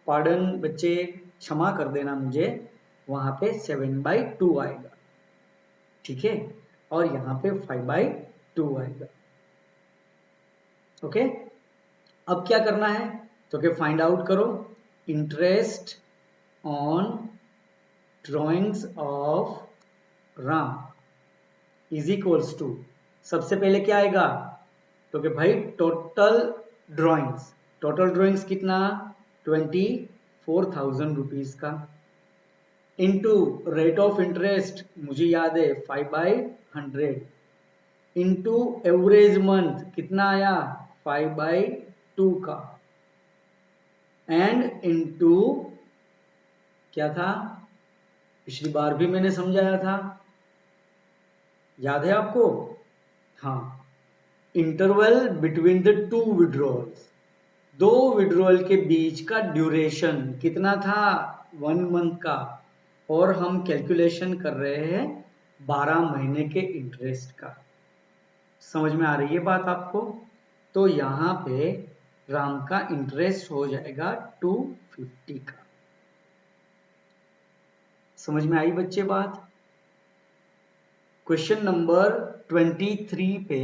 Speaker 1: पार्डन बच्चे, क्षमा कर देना मुझे, वहां पे 7/2 आएगा। ठीक है, और यहाँ पे 5/2 आएगा। ओके, अब क्या करना है? तो कि फाइंड आउट करो interest on drawings of Ram is equals to, सबसे पहले क्या आएगा? तो कि भाई टोटल ड्राइंग्स कितना? 24,000 रुपीज का, इनटू रेट ऑफ इंटरेस्ट मुझे याद है 5/100, इनटू एवरेज मंथ कितना आया? 5/2 का, एंड इनटू क्या था? पिछली बार भी मैंने समझाया था, याद है आपको? हाँ, interval between the 2 withdrawals, 2 withdrawal के बीच का ड्यूरेशन कितना था? 1 मंथ का, और हम कैलकुलेशन कर रहे हैं 12 महीने के इंटरेस्ट का। समझ में आ रही है बात आपको? तो यहां पे राम का इंटरेस्ट हो जाएगा 250 का। समझ में आई बच्चे बात? क्वेश्चन नंबर 23 पे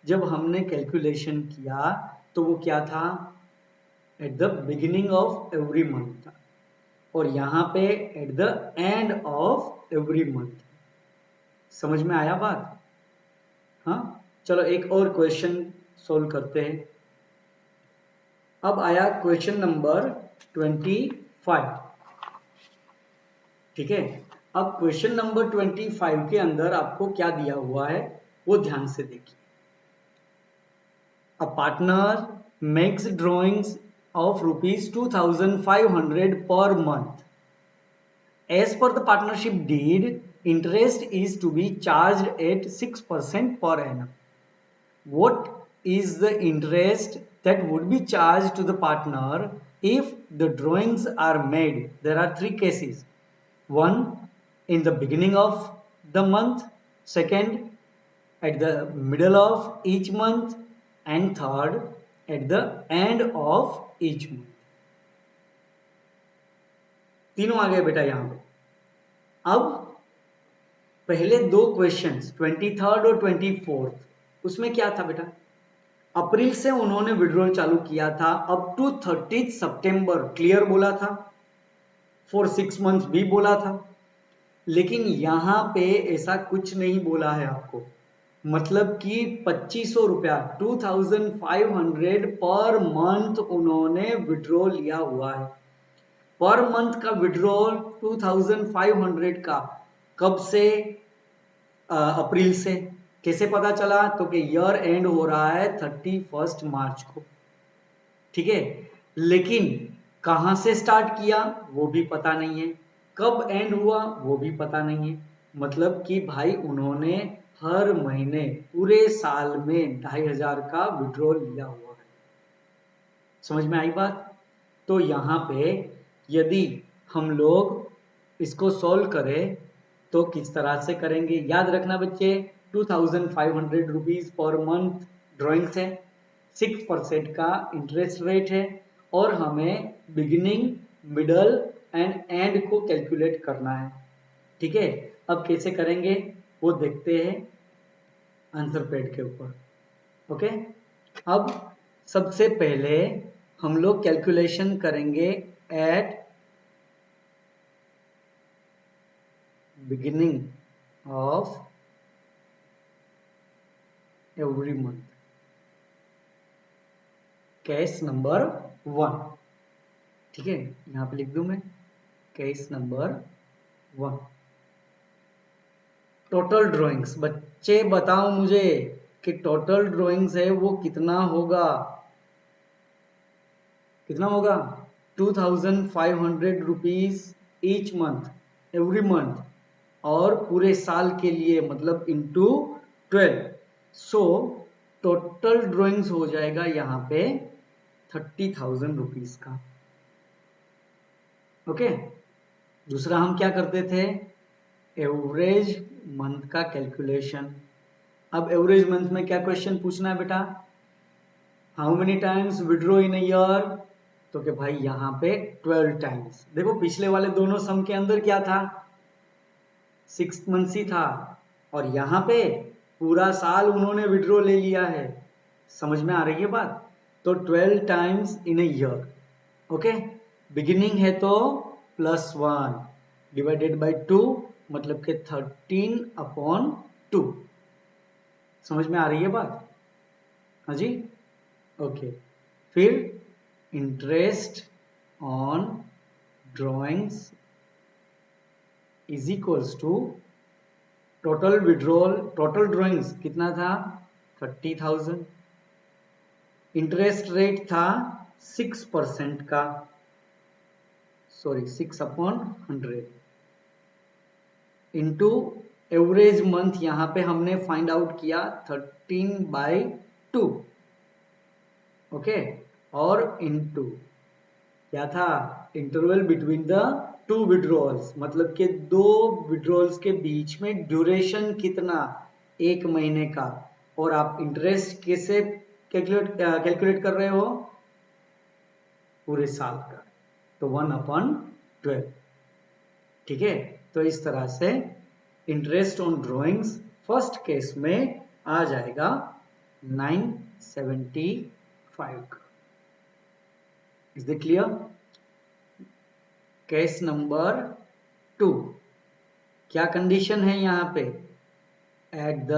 Speaker 1: जब हमने कैलकुलेशन किया तो वो क्या था? At the beginning of every month था, और यहां पे eight the end of every month. समझ में आया बात? हाँ, चलो एक और क्वेश्चन सोल्व करते हैं। अब आया क्वेश्चन नंबर 25। ठीक है, अब क्वेश्चन नंबर 25 के अंदर आपको क्या दिया हुआ है वो ध्यान से देखिए। A partner makes drawings of ₹2,500 per month. As per the partnership deed, interest is to be charged at 6% per annum. what is the interest that would be charged to the partner if the drawings are made? There are three cases. One, in the beginning of the month. Second, at the middle of each month. And third, at the end of each month. तीनों आ गए बेटा यहां पे। अब पहले दो क्वेश्चंस 23 और 24 उसमें क्या था बेटा? अप्रैल से उन्होंने विड्रॉल चालू किया था अप टू 30 सितंबर, क्लियर बोला था, फॉर 6 मंथ्स भी बोला था। लेकिन यहां पे ऐसा कुछ नहीं बोला है आपको, मतलब कि 2500 रुपया 2500 पर मंथ उन्होंने विड्रॉल लिया हुआ है। पर मंथ का विड्रॉल 2500 का कब से? अप्रैल से। कैसे पता चला? तो कि ईयर एंड हो रहा है 31 मार्च को, ठीक है। लेकिन कहां से स्टार्ट किया वो भी पता नहीं है, कब एंड हुआ वो भी पता नहीं है। मतलब कि भाई उन्होंने हर महीने पूरे साल में 2500 का विड्रॉल लिया हुआ है। समझ में आई बात? तो यहां पे यदि हम लोग इसको सॉल्व करें तो किस तरह से करेंगे? याद रखना बच्चे, 2500 रुपीज पर मंथ ड्राइंग्स है, 6% का इंटरेस्ट रेट है और हमें बिगिनिंग, मिडल एंड एंड को कैलकुलेट करना है, ठीक है। अब कैसे करेंगे वो देखते हैं आंसर पैड के ऊपर। ओके, अब सबसे पहले हम लोग कैलकुलेशन करेंगे at beginning of every month, case number 1, ठीक है। यहां पे लिख दूं मैं केस नंबर 1। टोटल ड्राइंग्स, बच्चे बताओ मुझे कि टोटल ड्राइंग्स है वो कितना होगा? कितना होगा? 2500 rupees each month, every month, और पूरे साल के लिए मतलब इंटू 12। सो टोटल ड्राइंग्स हो जाएगा यहां पे 30,000 रुपीज का। ओके, दूसरा हम क्या करते थे? एवरेज मंथ का कैलकुलेशन। अब एवरेज मंथ में क्या क्वेश्चन पूछना है बेटा? How many times withdraw in year? तो कि भाई यहां पे 12 टाइम्स। देखो पिछले वाले दोनों सम के अंदर क्या था? 6 मंथ्स ही था, और यहां पे पूरा साल उन्होंने विड्रॉ ले लिया है। समझ में आ रही है बात? तो 12 times in a year. Okay, beginning है तो +1 डिवाइडेड बाय 2, मतलब कि 13/2। समझ में आ रही है बात? हाँ जी, ओके। फिर interest on drawings is equals to total withdrawal, total drawings कितना था? 30,000। इंटरेस्ट रेट था 6% का, सॉरी 6/100, इंटू एवरेज मंथ यहां पे हमने फाइंड आउट किया 13/2। ओके, और इंटू क्या था? Interval between the to withdrawals, मतलब कि दो विड्रॉल्स के बीच में ड्यूरेशन कितना? 1 महीने का। और आप इंटरेस्ट कैसे कैलकुलेट कर रहे हो? पूरे साल का, तो 1/12, ठीक है। तो इस तरह से interest on drawings first case में आ जाएगा 975। Is the clear? Case number 2, क्या कंडीशन है यहां पे? Eight the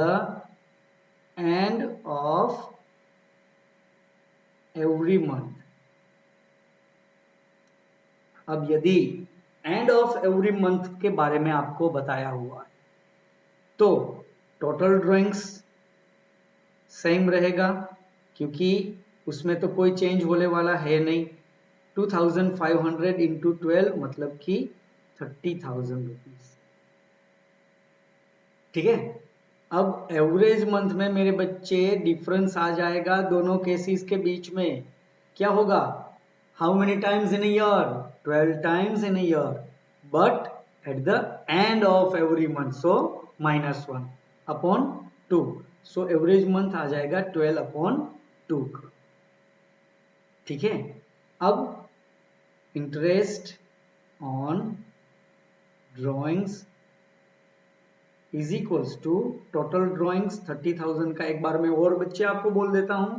Speaker 1: end of every month. अब यदि एंड ऑफ एवरी मंथ के बारे में आपको बताया हुआ है तो टोटल ड्राइंग्स सेम रहेगा, क्योंकि उसमें तो कोई चेंज होने वाला है नहीं। 2500 इंटू 12 मतलब कि 30,000 रुपीज, ठीक है। अब एवरेज मंथ में मेरे बच्चे डिफरेंस आ जाएगा दोनों केसेस के बीच में। क्या होगा? How many times in year? 12 times in year, but at the end of every month, so -1 upon 2। So average month आ जाएगा 12 अपॉन 2। ठीक है। अब interest on drawings is equals to total drawings 30,000 का। एक बार मैं और बच्चे आपको बोल देता हूं,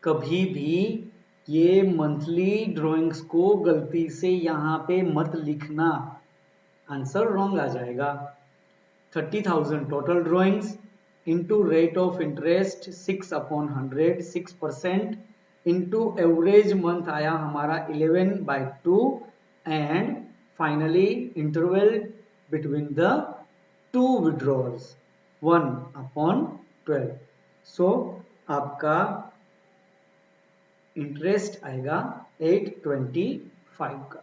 Speaker 1: कभी भी ये मंथली ड्राइंग्स को गलती से यहां पे मत लिखना, आंसर रॉन्ग आ जाएगा। 30,000 total drawings into rate of interest 6 upon 100, 6% into average month आया हमारा 11/2 and finally interval between the to withdrawals 1 upon 12। सो आपका इंटरेस्ट आएगा 825 का।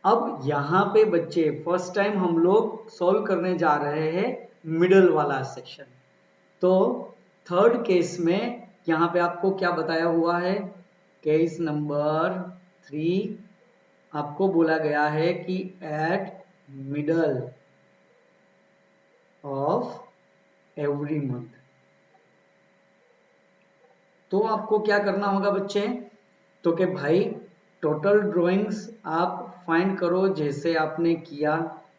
Speaker 1: अब यहां पे बच्चे फर्स्ट टाइम हम लोग सॉल्व करने जा रहे हैं मिडल वाला सेक्शन। तो थर्ड केस में यहां पे आपको क्या बताया हुआ है? केस नंबर 3 आपको बोला गया है कि eight middle of every month. तो आपको क्या करना होगा बच्चे? तो कि भाई टोटल ड्राइंग्स आप फाइंड करो जैसे आपने किया।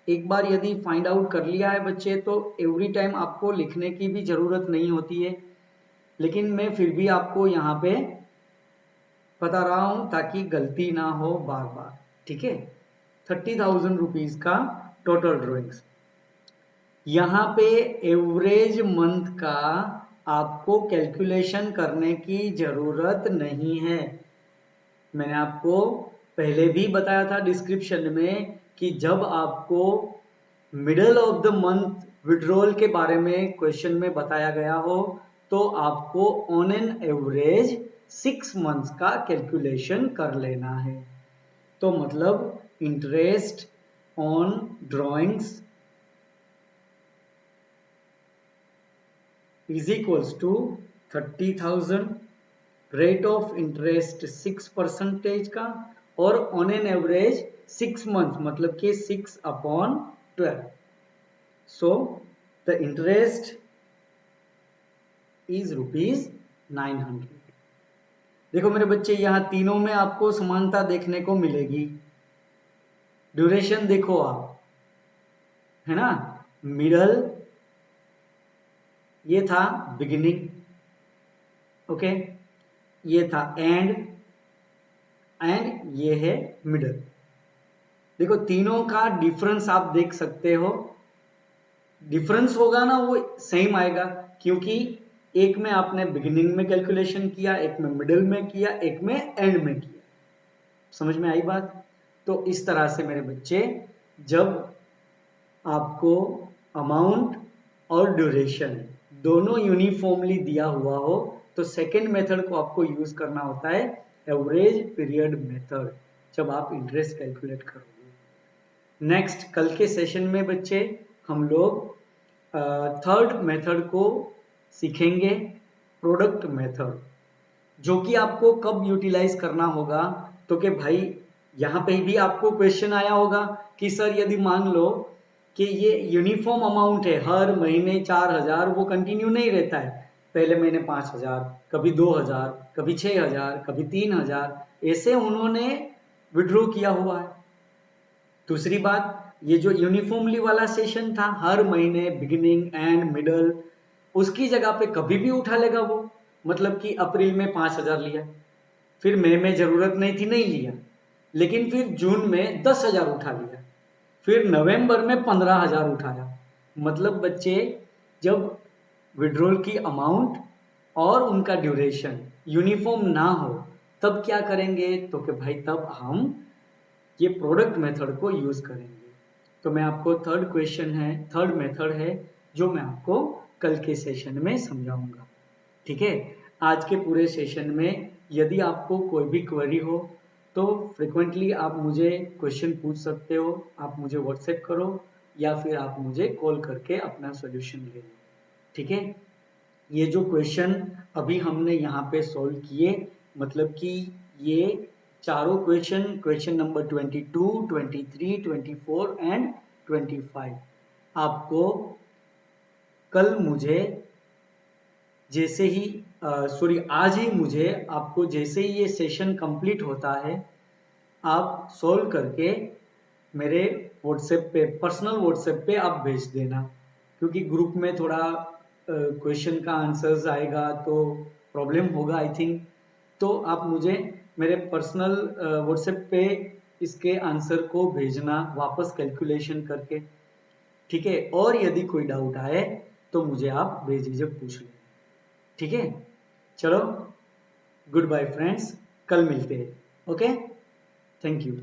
Speaker 1: एक बार यदि फाइंड आउट कर लिया है बच्चे तो एवरी टाइम आपको लिखने की भी जरूरत नहीं होती है, लेकिन मैं फिर भी आपको यहाँ पे बता रहा हूं ताकि गलती ना हो बार बार। ठीक है। 30,000 रुपीज का टोटल ड्राइंग्स। यहाँ पे एवरेज मंथ का आपको कैलकुलेशन करने की जरूरत नहीं है। मैंने आपको पहले भी बताया था डिस्क्रिप्शन में कि जब आपको middle of the month withdrawal के बारे में क्वेश्चन में बताया गया हो तो आपको ऑन एन एवरेज 6 मंथ्स का कैलकुलेशन कर लेना है। तो मतलब interest on drawings is equals to 30,000, rate of interest 6% का और ऑन एन एवरेज 6 मंथ मतलब कि 6 upon 12। So the interest is ₹900। देखो मेरे बच्चे यहां तीनों में आपको समानता देखने को मिलेगी। ड्यूरेशन देखो आप, है ना? मिडल ये था बिगिनिंग, ओके, ये था एंड ये है मिडल। देखो तीनों का डिफरेंस आप देख सकते हो। डिफरेंस होगा ना वो सेम आएगा क्योंकि एक में आपने बिगिनिंग में कैलकुलेशन किया, एक में मिडल में किया, एक में एंड में किया। समझ में आई बात? तो इस तरह से मेरे बच्चे जब आपको अमाउंट और ड्यूरेशन दोनों यूनिफॉर्मली दिया हुआ हो तो सेकेंड मेथड को आपको यूज करना होता है एवरेज पीरियड मेथड, जब आप इंटरेस्ट कैलकुलेट करोगे। नेक्स्ट कल के सेशन में बच्चे हम लोग थर्ड मेथड को सीखेंगे, प्रोडक्ट मेथड, जो कि आपको कब यूटिलाइज करना होगा। तो कि भाई यहां पे भी आपको क्वेश्चन आया होगा कि सर यदि मान लो कि ये यूनिफॉर्म अमाउंट है, हर महीने 4,000, वो कंटिन्यू नहीं रहता है। पहले महीने 5,000, कभी 2,000, कभी 6,000, कभी 3,000, ऐसे उन्होंने विड्रॉ किया हुआ है। दूसरी बात, ये जो यूनिफॉर्मली वाला सेशन था हर महीने बिगिनिंग एंड मिडल, उसकी जगह पे कभी भी उठा लेगा वो। मतलब कि अप्रैल में 5,000 लिया, फिर मई में जरूरत नहीं थी नहीं लिया, लेकिन फिर जून में 10,000 उठा लिया, फिर नवंबर में 15,000 उठाया। मतलब बच्चे जब विड्रॉल की अमाउंट और उनका ड्यूरेशन यूनिफॉर्म ना हो तब क्या करेंगे? तो कि भाई तब हम ये प्रोडक्ट मेथड को यूज करेंगे। तो मैं आपको थर्ड मेथड है जो मैं आपको कल के सेशन में समझाऊंगा। ठीक है। आज के पूरे सेशन में यदि आपको कोई भी क्वेरी हो तो फ्रिक्वेंटली आप मुझे क्वेश्चन पूछ सकते हो, आप मुझे व्हाट्सएप करो या फिर आप मुझे कॉल करके अपना सॉल्यूशन ले लो। ठीक है, ये जो क्वेश्चन अभी हमने यहाँ पे सॉल्व किए, मतलब कि ये चारों क्वेश्चन नंबर 22, 23, 24 एंड 25 आपको कल मुझे जैसे ही सॉरी आज ही मुझे आपको जैसे ही ये सेशन कंप्लीट होता है आप सॉल्व करके मेरे व्हाट्सएप पे, पर्सनल व्हाट्सएप पे आप भेज देना, क्योंकि ग्रुप में थोड़ा क्वेश्चन का आंसर्स आएगा तो प्रॉब्लम होगा आई थिंक। तो आप मुझे मेरे पर्सनल व्हाट्सएप पे इसके आंसर को भेजना वापस कैलकुलेशन करके। ठीक है, और यदि कोई डाउट आए तो मुझे आप बेझिझक पूछ लें। ठीक है, चलो गुड बाय फ्रेंड्स, कल मिलते हैं। Okay, thank you.